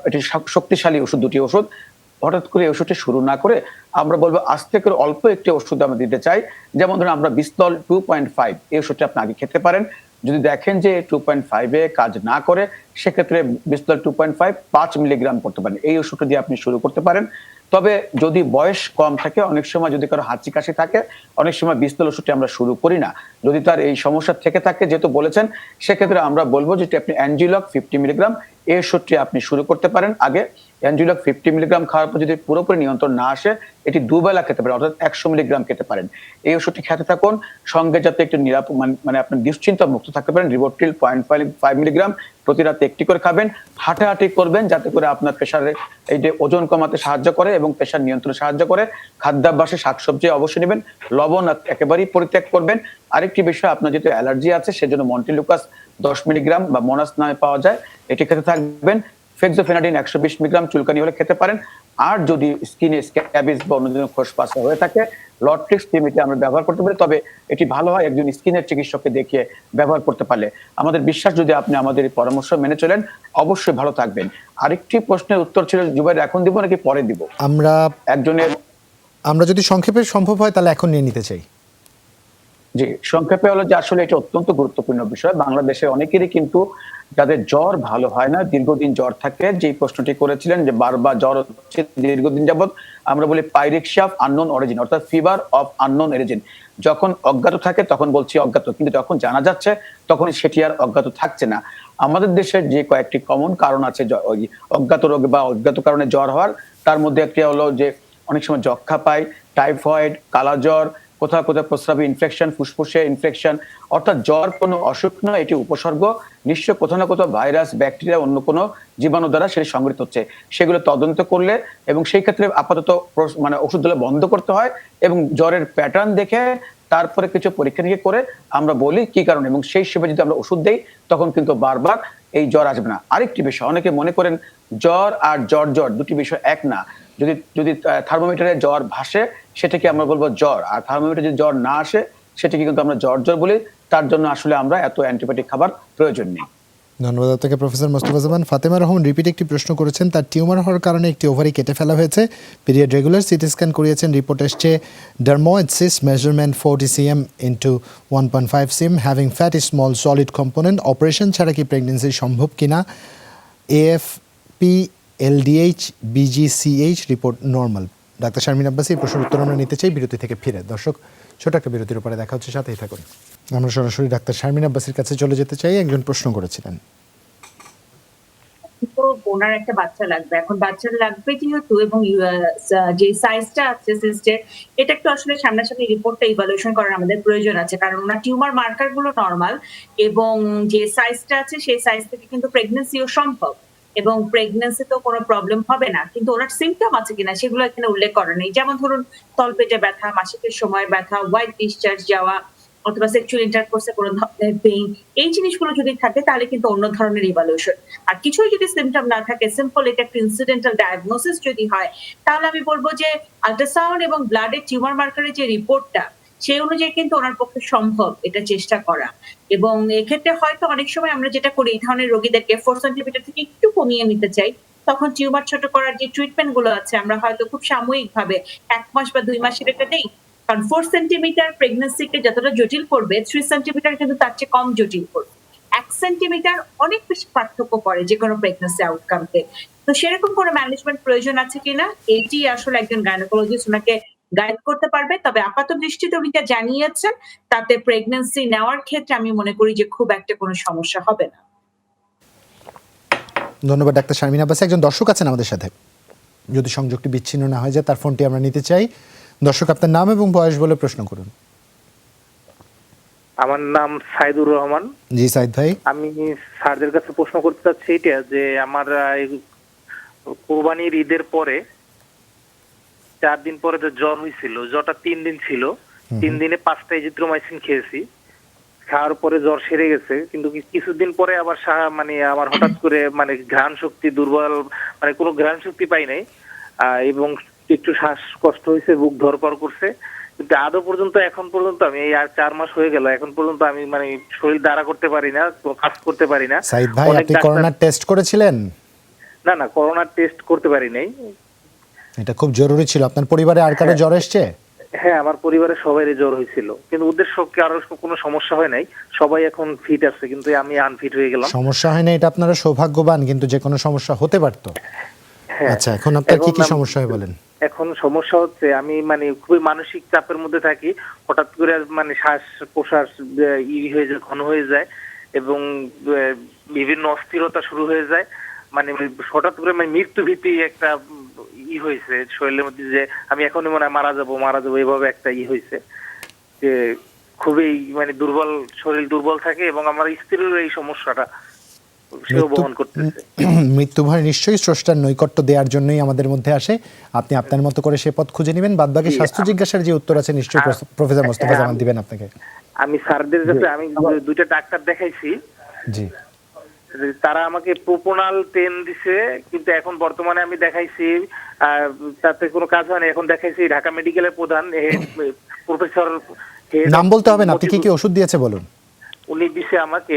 এটি শক্তিশালী ওষুধ, দুটি ওষুধ, হঠাৎ করে এই ওষুধটি শুরু না করে আমরা বলবো আস্তে করে অল্প একটি ওষুধ আমরা দিতে চাই। যেমন ধরুন আমরা বিস্তল 2.5 এই ওষুধটি আপনি আগে খেতে পারেন। যদি দেখেন যে 2.5 কাজ না করে সেক্ষেত্রে বিস্তল 2.5 5 মিলিগ্রাম করতে পারেন, এই ওষুধটা দিয়ে আপনি শুরু করতে পারেন। তবে যদি বয়স কম থাকে, অনেক সময় যদি কারো হাঁচি কাশি থাকে, অনেক সময় বিস্তল ওষুধটি আমরা শুরু করি না। যদি তার এই সমস্যা থেকে থাকে, যেহেতু বলেছেন, সেক্ষেত্রে আমরা বলবো যে আপনি অ্যাঞ্জিলক 50 মিলিগ্রাম এই ওষুধটি আপনি শুরু করতে পারেন আগে। অ্যাঞ্জিলক 50 মিলিগ্রাম খাওয়ার পর যদি পুরোপুরি নিয়ন্ত্রণ না আসে, এটি দুবেলা খেতে পারেন, অর্থাৎ 100 মিলিগ্রাম খেতে পারেন। এই ওষুধটি খেতে থাকুন, সঙ্গে যাতে একটু নিরাপদ মানে আপনার দুশ্চিন্তা মুক্ত থাকতে পারেন। রিবোট্রিল 0.5 মিলিগ্রাম প্রতি রাতে একটি করে খাবেন। হাঁটাহাঁটি করবেন যাতে করে আপনার প্রেশারের এই যে ওজন কমাতে সাহায্য করে এবং প্রেশার নিয়ন্ত্রণে সাহায্য করে। খাদ্যাভ্যাসে শাকসবজি অবশ্যই নেবেন, লবণ একেবারেই পরিত্যাগ করবেন। আরেকটি বিষয়, আপনার যেহেতু অ্যালার্জি আছে সেজন্য মন্টিলুকাস 10 মিলিগ্রাম বা মোনাস নামে পাওয়া যায়, এটি খেতে থাকবেন। ফেক্সোফেনাডিন 120 মিলিগ্রাম চুলকানি হলে খেতে পারেন। আর যদি স্কিনে স্ক্যাবিস বা অন্য ধরনের খোসপাসা হয়ে থাকে, লট্রিক্স ক্রিম এটি আমরা ব্যবহার করতে পারি। তবে এটি ভালো হয় একজন স্কিনের চিকিৎসককে দেখিয়ে ব্যবহার করতে পারলে। আমাদের বিশ্বাস, যদি আপনি আমাদের এই পরামর্শ মেনে চলেন, অবশ্যই ভালো থাকবেন। আরেকটি প্রশ্নের উত্তর ছিল জুবাইর, এখন দিব নাকি পরে দিব? আমরা যদি সংক্ষেপে সম্ভব হয় তাহলে এখন নিয়ে নিতে চাই। জি, সংক্ষেপে হলো যে আসলে এটা অত্যন্ত গুরুত্বপূর্ণ বিষয়। বাংলাদেশে অনেকেরই কিন্তু যাদের জ্বর ভালো হয় না, দীর্ঘদিন জ্বর থাকে, যে প্রশ্নটি করেছিলেন যে বারবার জ্বর হচ্ছে দীর্ঘদিন যাবত, আমরা বলি পাইরেক্সিয়া অফ আননোন অরিজিন, অর্থাৎ ফিভার অফ আননোন অরিজিন। যখন অজ্ঞাত থাকে তখন বলছি অজ্ঞাত, কিন্তু যখন জানা যাচ্ছে তখন সেটি আর অজ্ঞাত থাকছে না। আমাদের দেশের যে কয়েকটি কমন কারণ আছে অজ্ঞাত রোগ বা অজ্ঞাত কারণে জ্বর হওয়ার, তার মধ্যে একটি হলো যে অনেক সময় যক্ষা পায়, টাইফয়েড, কালাজ্বর, কোথাও কোথাও প্রস্রাবে ইনফেকশন, ফুসফুসে ইনফেকশন, অর্থাৎ জ্বর কোনো অসুখ নয়, এটি উপসর্গ। নিশ্চয় কোথাও না কোথাও ভাইরাস, ব্যাকটেরিয়া, অন্য কোনো জীবাণু দ্বারা সেটি সংঘটিত হচ্ছে। সেগুলো তদন্ত করলে এবং সেই ক্ষেত্রে আপাতত মানে ওষুধগুলো বন্ধ করতে হয় এবং জ্বরের প্যাটার্ন দেখে তারপরে কিছু পরীক্ষা নিরীক্ষা করে আমরা বলি কি কারণ, এবং সেই হিসেবে যদি আমরা ওষুধ দেই তখন কিন্তু বারবার এই জ্বর আসবে না। আরেকটি বিষয়, অনেকে মনে করেন জ্বর আর জ্বর দুটি বিষয় এক না। যদি থার্মোমিটারে জ্বর ভাসে সেটাকে আমরা বলবো জ্বর, আর থার্মোমিটারে যদি জ্বর না আসে সেটাকে কিন্তু আমরা জ্বর বলি। তার জন্য আসলে আমরা এত অ্যান্টিবায়োটিক খাবার প্রয়োজন নেই। ধন্যবাদ আপনাকে প্রফেসর মোস্তফা জামান। ফাতেমা রহমান রিপিট একটি প্রশ্ন করেছেন, তার টিউমার হওয়ার কারণে একটি ওভারি কেটে ফেলা হয়েছে, পিরিয়ড রেগুলার, সিটি স্ক্যান করিয়েছেন, রিপোর্ট এসছে dermoid cyst measurement 40 cm into 1.5 cm having fatty small solid component, operation ছাড়া কি প্রেগন্যান্সি সম্ভব কিনা, AFP LDH BGCH report normal. Doctor Sharmin Abbasi, এই প্রশ্নের উত্তর আমরা নিতে চাই বিরতি থেকে ফিরে। দর্শক, ছোট একটা বিরতির উপরে দেখা হচ্ছে, সাথেই থাকুন। আমরা সরাসরি ডাক্তার শারমিন আব্বাসীর কাছে চলে যেতে চাই। একজন প্রশ্ন করেছিলেন, তো ওনার একটা বাচ্চা লাগবে, এখন বাচ্চা লাগবে যেহেতু, এবং যে সাইজটা আছে সিস্টের, এটা একটু আসলে সামনাসামনি রিপোর্টটা ইভালুয়েশন করার আমাদের প্রয়োজন আছে, কারণ ওনার টিউমার মার্কার গুলো নর্মাল এবং যে সাইজটা আছে সেই সাইজ থেকে কিন্তু প্রেগনেন্সিও সম্ভব এবং প্রেগনেন্সি তো কোনো প্রবলেম হবে না, কিন্তু ওনার সিমটম আছে কিনা সেগুলো এখানে উল্লেখ করা নেই। যেমন ধরুন তলপেটে ব্যথা, মাসিকের সময় ব্যথা, হোয়াইট ডিসচার্জ যাওয়া, অথবা সেক্সুয়াল ইন্টারকোর্সে কোনো ধরনের পেইন, এই জিনিসগুলো যদি থাকে তাহলে কিন্তু অন্য ধরনের ইভালুয়েশন। আর কিছুই যদি সিমটম না থাকে, সিম্পল এটা একটা ইনসিডেন্টাল ডায়াগনোসিস যদি হয়, তাহলে আমি বলবো যে আল্ট্রাসাউন্ড এবং ব্লাডের টিউমার মার্কারের যে রিপোর্টটা, সেই অনুযায়ী কিন্তু ওনার পক্ষে সম্ভব এটা চেষ্টা করা। এবং এক্ষেত্রে হয়তো অনেক সময় আমরা যেটা করি, এই ধরনের রোগীদেরকে 4 সেন্টিমিটার থেকে একটু কমিয়ে নিতে চাই, তখন টিউমার ছোট করার যে ট্রিটমেন্ট গুলো আছে আমরা হয়তো খুব সাময়িক ভাবে 1 মাস বা 2 মাসের এটা দেই। কারণ 4 সেন্টিমিটার প্রেগনেন্সিকে যতটা জটিল করবে, 3 সেন্টিমিটার কিন্তু তার চেয়ে কম জটিল করবে। 1 সেন্টিমিটার অনেক বেশি পার্থক্য করে যে কোনো প্রেগনেন্সি আউটকামকে। তো সেরকম কোনো ম্যানেজমেন্ট প্রয়োজন আছে কিনা, এটি আসলে একজন গাইনোকোলজিস্ট ওনাকে গাইড করতে পারবে। তবে আপাত দৃষ্টিতে উনি যা জানিয়েছেন তাতে প্রেগনেন্সি নেওয়ার ক্ষেত্রে আমি মনে করি যে খুব একটা কোনো সমস্যা হবে না। ধন্যবাদ ডাক্তার শারমিন আব্বাসী। একজন দর্শক আছেন আমাদের সাথে, যদি সংযোগটি বিচ্ছিন্ন না হয়ে যায় তার ফোনটি আমরা নিতে চাই। দর্শক, আপনার নাম এবং বয়স বলে প্রশ্ন করুন। আমার নাম সাইদুর রহমান। জি সাইদ ভাই। আমি স্যারদের কাছে প্রশ্ন করতে চাচ্ছি এটা যে আমার এই কোরবানির ঈদের পরে 4 দিন পরে যে জ্বর হয়েছিল, জ্বরটা 3 দিন ছিল, 3 দিনে 5টা এজিথ্রোমাইসিন খেয়েছি, খাওয়ার পরে জ্বর সেরে গেছে, কিন্তু কিছুদিন পরে আবার মানে আমার হঠাৎ করে মানে ঘ্রাণ শক্তি দুর্বল, মানে কোনো ঘ্রাণ শক্তি পাই নাই, এবং একটু শ্বাসকষ্ট হয়েছে, বুক ধরপড় করছে, কিন্তু আদৌ পর্যন্ত এখন পর্যন্ত আমি এই আর 4 মাস হয়ে গেল, এখন পর্যন্ত আমি মানে শরীর দাঁড়া করতে পারি না, কাজ করতে পারি না। সাইদ ভাই, আপনি করোনার টেস্ট করেছিলেন? না, করোনার টেস্ট করতে পারি নাই। এটা খুব জরুরি ছিল। আপনার পরিবারে আর কারো জ্বর এসছে? হ্যাঁ, আমার পরিবারের সবারই জ্বর হয়েছিল, কিন্তু ওদের সবকে আরো কোনো সমস্যা হয় নাই, সবাই এখন ফিট আছে, কিন্তু আমি আনফিট হয়ে গেলাম। সমস্যা হয় না, এটা আপনারা সৌভাগ্যবান, কিন্তু যে কোনো সমস্যা হতে পারতো। হ্যাঁ। আচ্ছা, এখন আপনার কি কি সমস্যা হয় বলেন? এখন সমস্যা হচ্ছে আমি মানে খুবই মানসিক চাপের মধ্যে থাকি, হঠাৎ করে মানে শ্বাস প্রশ্বাস হয়ে যায়, ঘন হয়ে যায়, এবং বিভিন্ন অস্থিরতা শুরু হয়ে যায়, মানে হঠাৎ করে মানে মৃত্যু ভীতি একটা হয়েছে শরীরের মধ্যে, যে আমি এখনই মনে হয় মারা যাবো এইভাবে একটা হয়েছে, যে খুবই মানে দুর্বল, শরীর দুর্বল থাকে, এবং আমার স্ত্রীর এই সমস্যাটা সেও বহন করতেছে। মৃত্যু ভয় নিশ্চয়ই স্রষ্টার নৈকট্য দেওয়ার জন্যই আমাদের মধ্যে আসে। আপনি আপনার মতো করে সে পথ খুঁজে নেবেন। বাদবাকি স্বাস্থ্য জিজ্ঞাসার যে উত্তর আছে নিশ্চয়ই প্রফেসর মোস্তফা জামান দিবেন আপনাকে। আমি স্যারদের কাছে আমি 2টা ডাক্তার দেখাইছি, জি, তারা আমাকে প্রোপোনাল 10 দিছে, কিন্তু এখন বর্তমানে আমি দেখাইছি তাতে কোনো কাজ হয় না। এখন দেখাইছি ঢাকা মেডিকেলের প্রধান প্রফেসর, নাম বলতে হবে না, আপনি কি কি ওষুধ দিয়েছে বলুন। উনি দিছে আমাকে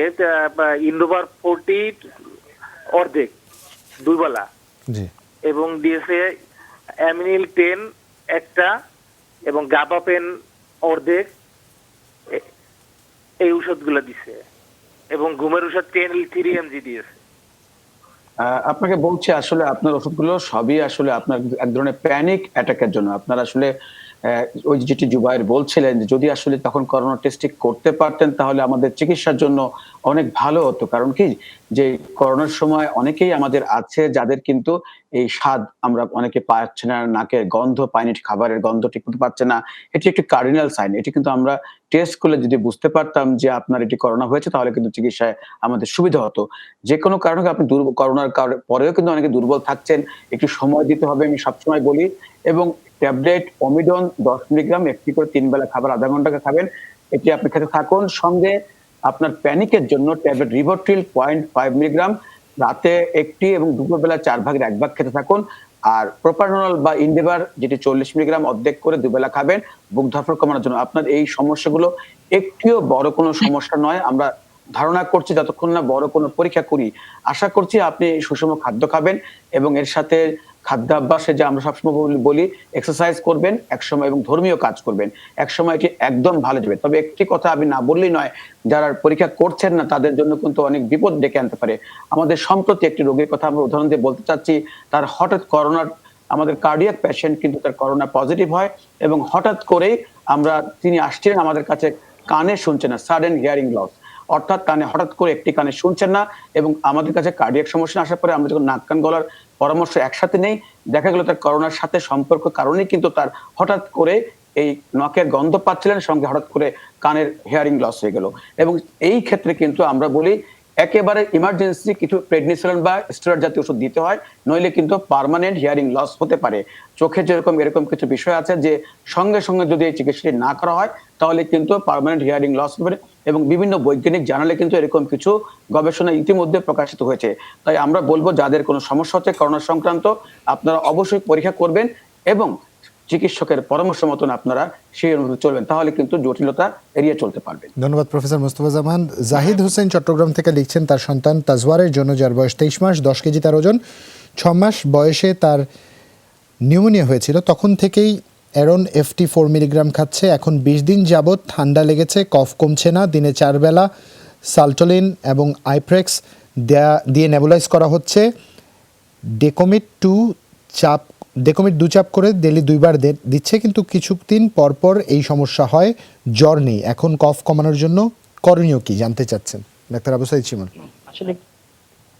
ইন্ডোভার 40 অর্ধেক 2 বেলা, জি, এবং দিয়েছে অ্যামিনিল 10 একটা, এবং গাবাপেন অর্ধেক, এই ওষুধগুলো দিছে, এবং ঘুমের ওষুধ 3 mg দিয়েছে। আপনাকে বলছি আসলে আপনার ওষুধগুলো সবই আসলে আপনার এক ধরনের প্যানিক অ্যাটাকের জন্য। আপনার আসলে ওই যেটি জুবায়ের বলছিলেন, যে যদি আসলে তখন করোনা টেস্টিং করতে পারতেন তাহলে আমাদের চিকিৎসার জন্য অনেক ভালো হতো। কারণ কি, যে করোনার সময় অনেকেই আমাদের আছে যাদের কিন্তু এই স্বাদ আমরা অনেকে পাচ্ছে না, নাকের গন্ধ পায়নি, খাবারের গন্ধ ঠিক মতো পাচ্ছে না, এটি একটি কার্ডিনাল সাইন। এটি কিন্তু আমরা টেস্ট করলে যদি বুঝতে পারতাম যে আপনার এটি করোনা হয়েছে, তাহলে কিন্তু চিকিৎসায় আমাদের সুবিধা হতো। যে কোনো কারণে আপনি করোনার পরেও কিন্তু অনেকে দুর্বল থাকছেন, একটু সময় দিতে হবে, আমি সবসময় বলি। এবং ট্যাবলেট অমিডন 10 মিলিগ্রাম একটি করে 3 বেলা খাবার, আধা ঘন্টা খাবেন, এটি আপনি খেতে থাকুন। সঙ্গে আপনার প্যানিকের জন্য ট্যাবলেট রিভোট্রিল 0.5 মিলিগ্রাম রাতে একটি, এবং দুপুরবেলা 4 ভাগের 1 ভাগ খেতে থাকুন। আর প্রোপানোল বা ইন্ডেভার যেটি 40 মিলিগ্রাম অর্ধেক করে 2 বেলা খাবেন বুক ধরফর কমানোর জন্য। আপনার এই সমস্যাগুলো একটিও বড় কোনো সমস্যা নয়। আমরা ধারণা করছি যতক্ষণ না বড় কোনো পরীক্ষা করি, আশা করছি আপনি সুষম খাদ্য খাবেন, এবং এর সাথে খাদ্যাভ্যাসে যে আমরা সবসময় বলি এক্সারসাইজ করবেন একসময়, এবং ধর্মীয় কাজ করবেন, একসময় এটি একদম ভালো যাবে। তবে একটি কথা আমি না বললেই নয়, যারা পরীক্ষা করছেন না তাদের জন্য কিন্তু অনেক বিপদ ডেকে আনতে পারে। আমাদের সম্প্রতি একটি রোগীর কথা আমরা উদাহরণ দিয়ে বলতে চাচ্ছি, তার হঠাৎ করোনার, আমাদের কার্ডিয়াক পেশেন্ট, কিন্তু তার করোনা পজিটিভ হয়, এবং হঠাৎ করেই তিনি আসছিলেন আমাদের কাছে, কানে শুনছেন না, সাডেন হিয়ারিং লস, অর্থাৎ কানে হঠাৎ করে একটি কানে শুনছেন না, এবং আমাদের কাছে কার্ডিয়াক সমস্যা আসার পরে আমরা যখন নাক কান গলার পরামর্শ একসাথে নেই, দেখা গেল তার করোনার সাথে সম্পর্ক কারণেই কিন্তু তার হঠাৎ করে এই নাকের গন্ধ পাচ্ছিলেন, সঙ্গে হঠাৎ করে কানের হিয়ারিং লস হয়ে গেল। এবং এই ক্ষেত্রে কিন্তু আমরা বলি একেবারে ইমার্জেন্সি কিছু প্রেডনিসোলন বা স্টেরয়েড জাতীয় ওষুধ দিতে হয়, নইলে কিন্তু পার্মানেন্ট হিয়ারিং লস হতে পারে। চোখে যেরকম এরকম কিছু বিষয় আছে যে সঙ্গে সঙ্গে যদি এই চিকিৎসাটি না করা হয় তাহলে কিন্তু পার্মানেন্ট হিয়ারিং লস হবে, এবং বিভিন্ন বৈজ্ঞানিক জার্নালে কিন্তু এরকম কিছু গবেষণা ইতিমধ্যে প্রকাশিত হয়েছে। তাই আমরা বলবো যাদের কোনো সমস্যা হচ্ছে করোনা সংক্রান্ত, আপনারা অবশ্যই পরীক্ষা করবেন, এবং চিকিৎসকের পরামর্শ মতন আপনারা সেই অনুযায়ী চলবেন, তাহলে কিন্তু জটিলতা এড়িয়ে চলতে পারবেন। ধন্যবাদ প্রফেসর মোস্তফা জামান। জাহিদ হোসেন চট্টগ্রাম থেকে লিখছেন, তার সন্তান তাজওয়ারের জন্য, যার বয়স 23 মাস, 10 কেজি তার ওজন, 6 মাস বয়সে তার নিউমোনিয়া হয়েছিল, তখন থেকেই অ্যারন FT 4 মিলিগ্রাম খাচ্ছে। এখন 20 দিন যাবৎ ঠান্ডা লেগেছে, কফ কমছে না, দিনে 4 বেলা সালটোলিন এবং আইপ্রেক্স দিয়ে নেবুলাইজ করা হচ্ছে। ডেকোমিট 2 চাপ করে ডেলি 2 বার দিচ্ছে, কিন্তু কিছুদিন পরপর এই সমস্যা হয়, জ্বর নেই। এখন কফ কমানোর জন্য করণীয় কি জানতে চাচ্ছেন ডাক্তার আবু সাঈদ শিমুল? আসলে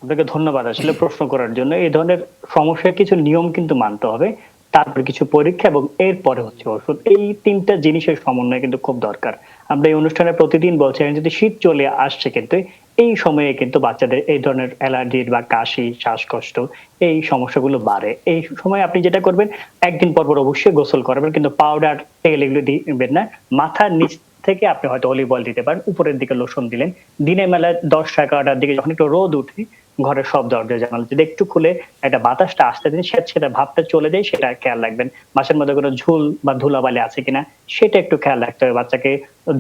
আপনাকে ধন্যবাদ আসলে প্রশ্ন করার জন্য। এই ধরনের সমস্যার কিছু নিয়ম কিন্তু মানতে হবে, তারপরে কিছু পরীক্ষা এবং এরপরে হচ্ছে ওষুধ। এই তিনটা জিনিসের সমন্বয় কিন্তু খুব দরকার। আমরা এই অনুষ্ঠানে প্রতিদিন বলছি যদি শীত চলে আসছে কিন্তু এই সময়ে কিন্তু বাচ্চাদের এই ধরনের অ্যালার্জি বা কাশি, শ্বাসকষ্ট এই সমস্যাগুলো বাড়ে। এই সময় আপনি যেটা করবেন একদিন পর পর অবশ্যই গোসল করবেন, কিন্তু পাউডার তেল এগুলো দিবেন না। মাথার নিচ থেকে আপনি হয়তো অলিভ অয়েল দিতে পারেন, উপরের দিকে লোশন দিলেন। দিনের বেলা 10-11টার দিকে যখন একটু রোদ উঠে ঘরের সব দরজা জানালা যদি একটু খুলে একটা বাতাসটা আসতে দিন, সেটা ভাবটা চলে যায়, সেটা খেয়াল রাখবেন। বাসার মধ্যে কোনো ঝুল বা ধুলাবালি আছে কিনা সেটা একটু খেয়াল রাখতে হবে। বাচ্চাকে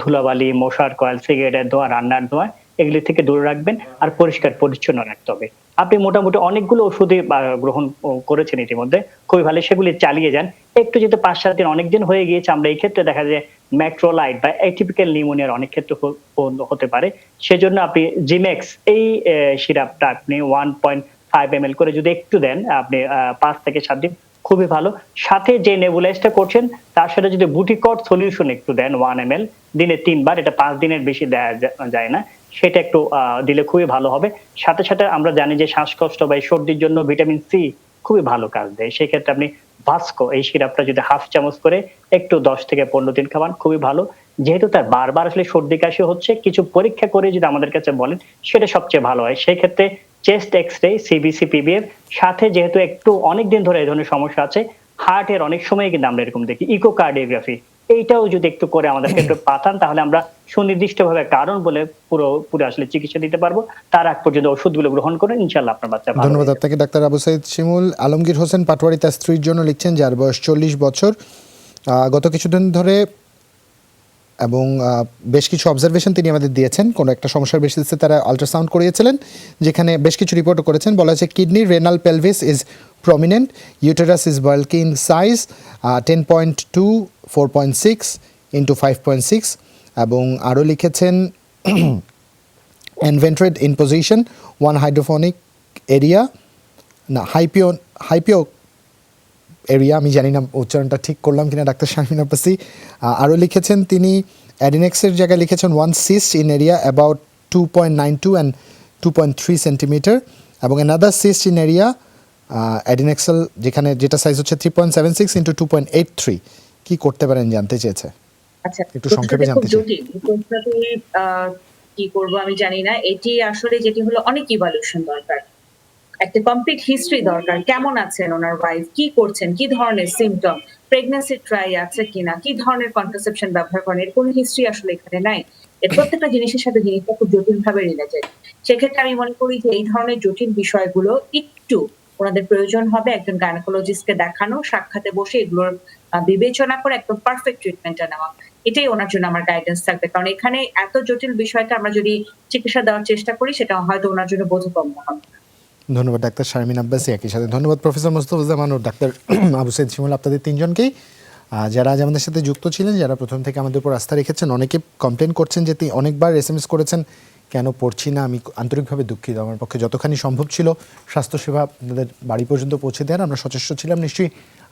ধুলাবালি, মশার কয়েল, সিগারেটের ধোঁয়া, রান্নার ধোঁয়া এগুলি থেকে দূরে রাখবেন, আর পরিষ্কার পরিচ্ছন্ন রাখতে হবে। আপনি মোটামুটি অনেকগুলো ওষুধই গ্রহণ করেছেন ইতিমধ্যে, খুবই ভালো, সেগুলি চালিয়ে যান। একটু যেহেতু 5-7 দিন অনেক দিন হয়ে গিয়েছে, আমরা এই ক্ষেত্রে দেখা যায় ম্যাক্রোলাইড বা অ্যাটিপিক্যাল নিউমোনিয়ার অনেক ক্ষেত্রে হতে পারে। সেজন্য আপনি জিমেক্স এই সিরাপটা আপনি 1.5 ml করে যদি একটু দেন, আপনি 5 থেকে 7 দিন খুবই ভালো। সাথে যে নেবুলাইজটা করছেন তার সাথে যদি বুটিকট সলিউশন একটু দেন 1 ml দিনে 3 বার, এটা 5 দিনের বেশি দেওয়া যায় না, সেটা একটু দিলে খুবই ভালো হবে। সাথে সাথে আমরা জানি যে শ্বাসকষ্ট বা সর্দির জন্য ভিটামিন সি খুবই ভালো কাজ দেয়। সেক্ষেত্রে আপনি ভাস্কো এই সিরাপটা যদি হাফ চামচ করে একটু 10 থেকে 15 দিন খাওয়ান, খুবই ভালো। যেহেতু তার বারবার আসলে সর্দি কাশি হচ্ছে, কিছু পরীক্ষা করে যদি আমাদের কাছে বলেন সেটা সবচেয়ে ভালো হয়। সেই ক্ষেত্রে চেস্ট এক্স-রে, সিবিসি, পিবিএফ, সাথে যেহেতু একটু অনেকদিন ধরে এই ধরনের সমস্যা আছে, হার্টের অনেক সময় কিন্তু আমরা এরকম দেখি ইকোকার্ডিওগ্রাফি, এইটাও যদি একটু করে আমাদেরকে একটু পাঠান, তাহলে আমরা সুনির্দিষ্টভাবে কারণ বলে পুরো আসলে চিকিৎসা দিতে পারবো। তার আগ পর্যন্ত ওষুধগুলো গ্রহণ করে ইনশাআল্লাহ আপনার বাচ্চা ভালো ধন্যবাদ হয়ে যাবে। আপনাকে ডাক্তার আবু সাইদ শিমুল। আলমগীর হোসেন পাটোয়ারি তার স্ত্রীর জন্য লিখছেন, যার বয়স 40 বছর। গত কিছুদিন ধরে এবং বেশ কিছু অবজারভেশন তিনি আমাদের দিয়েছেন। কোনো একটা সমস্যার বেসিসে তারা আল্ট্রাসাউন্ড করিয়েছিলেন, যেখানে বেশ কিছু রিপোর্টও করেছেন। বলা হয়েছে kidney, renal, pelvis is prominent, uterus is bulky in size 10.2, 4.6 into 5.6, এবং আরও লিখেছেন এনভেন্ট্রেড ইন পজিশন, 1 হাইড্রোফোনিক এরিয়া, না হাইপিও এরিয়া, আমি জানি না উচ্চারণটা ঠিক করলাম কিনা ডাক্তার শারমিন আব্বাসি। আরও লিখেছেন তিনি অ্যাডিনেক্সের জায়গায় লিখেছেন 1 cyst in area about 2.92 and 2.3 centimetre, এবং another cyst in area অ্যাডিনেক্সাল যেটা সাইজ হচ্ছে 3.76 into 2.83। কি করতে পারেন জানতে চেয়েছে, আচ্ছা, একটু সংক্ষেপে জানতে চাই। জটিল প্রশ্নটি কি করব আমি জানি না। এটি আসলে যেটি হলো অনেক ইভালুয়েশন দরকার, একটা কমপ্লিট হিস্ট্রি দরকার। কেমন আছেন ওনার ওয়াইফ, কি করছেন, কি ধরনের সিমটম, প্রেগন্যান্সি ট্রাই আছে কিনা, কি ধরনের কন্ট্রাসেপশন ব্যবহার করেন, এর কোনো হিস্ট্রি আসলে এখানে নাই। এর প্রত্যেকটা জিনিসের সাথে জিনিসটা খুব জটিল ভাবে রিলেটেড। সেক্ষেত্রে আমি মনে করি যে এই ধরনের জটিল বিষয়গুলো একটু ওনাদের প্রয়োজন হবে একজন গাইনোকোলজিস্টকে দেখানো, সাক্ষাতে বসে এগুলোর বিবেচনা করে একদম পারফেক্ট ট্রিটমেন্টটা নেওয়া। এটাই ওনার জন্য আমার গাইডেন্স থাকবে, কারণ এখানে এত জটিল বিষয়টা আমরা যদি চিকিৎসা দেওয়ার চেষ্টা করি সেটা হয়তো ওনার জন্য বোধগম্য হবে। ধন্যবাদ ডাক্তার শারমিন আব্বাসি। একই সাথে ধন্যবাদ প্রফেসর মোস্তফাজ্জামান ও ডাক্তার আবু সাইদ শিমুল, আপনাদের তিনজনকেই, যারা আজ আমাদের সাথে যুক্ত ছিলেন, যারা প্রথম থেকে আমাদের উপর আস্থা রেখেছেন। অনেকে কমপ্লেন করছেন যে অনেকবার SMS করেছেন কেন পড়ছি না। আমি আন্তরিকভাবে দুঃখিত। আমার পক্ষে যতখানি সম্ভব ছিল স্বাস্থ্যসেবা আপনাদের বাড়ি পর্যন্ত পৌঁছে দেওয়ার আমরা সচেষ্ট ছিলাম। নিশ্চয়ই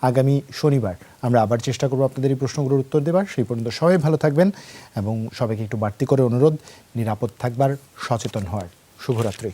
আগামী শনিবার আমরা আবার চেষ্টা করবো আপনাদের এই প্রশ্নগুলোর উত্তর দেবার। সেই পর্যন্ত সবাই ভালো থাকবেন এবং সবাইকে একটু বাড়তি করে অনুরোধ, নিরাপদ থাকবার, সচেতন হওয়ার। শুভরাত্রি।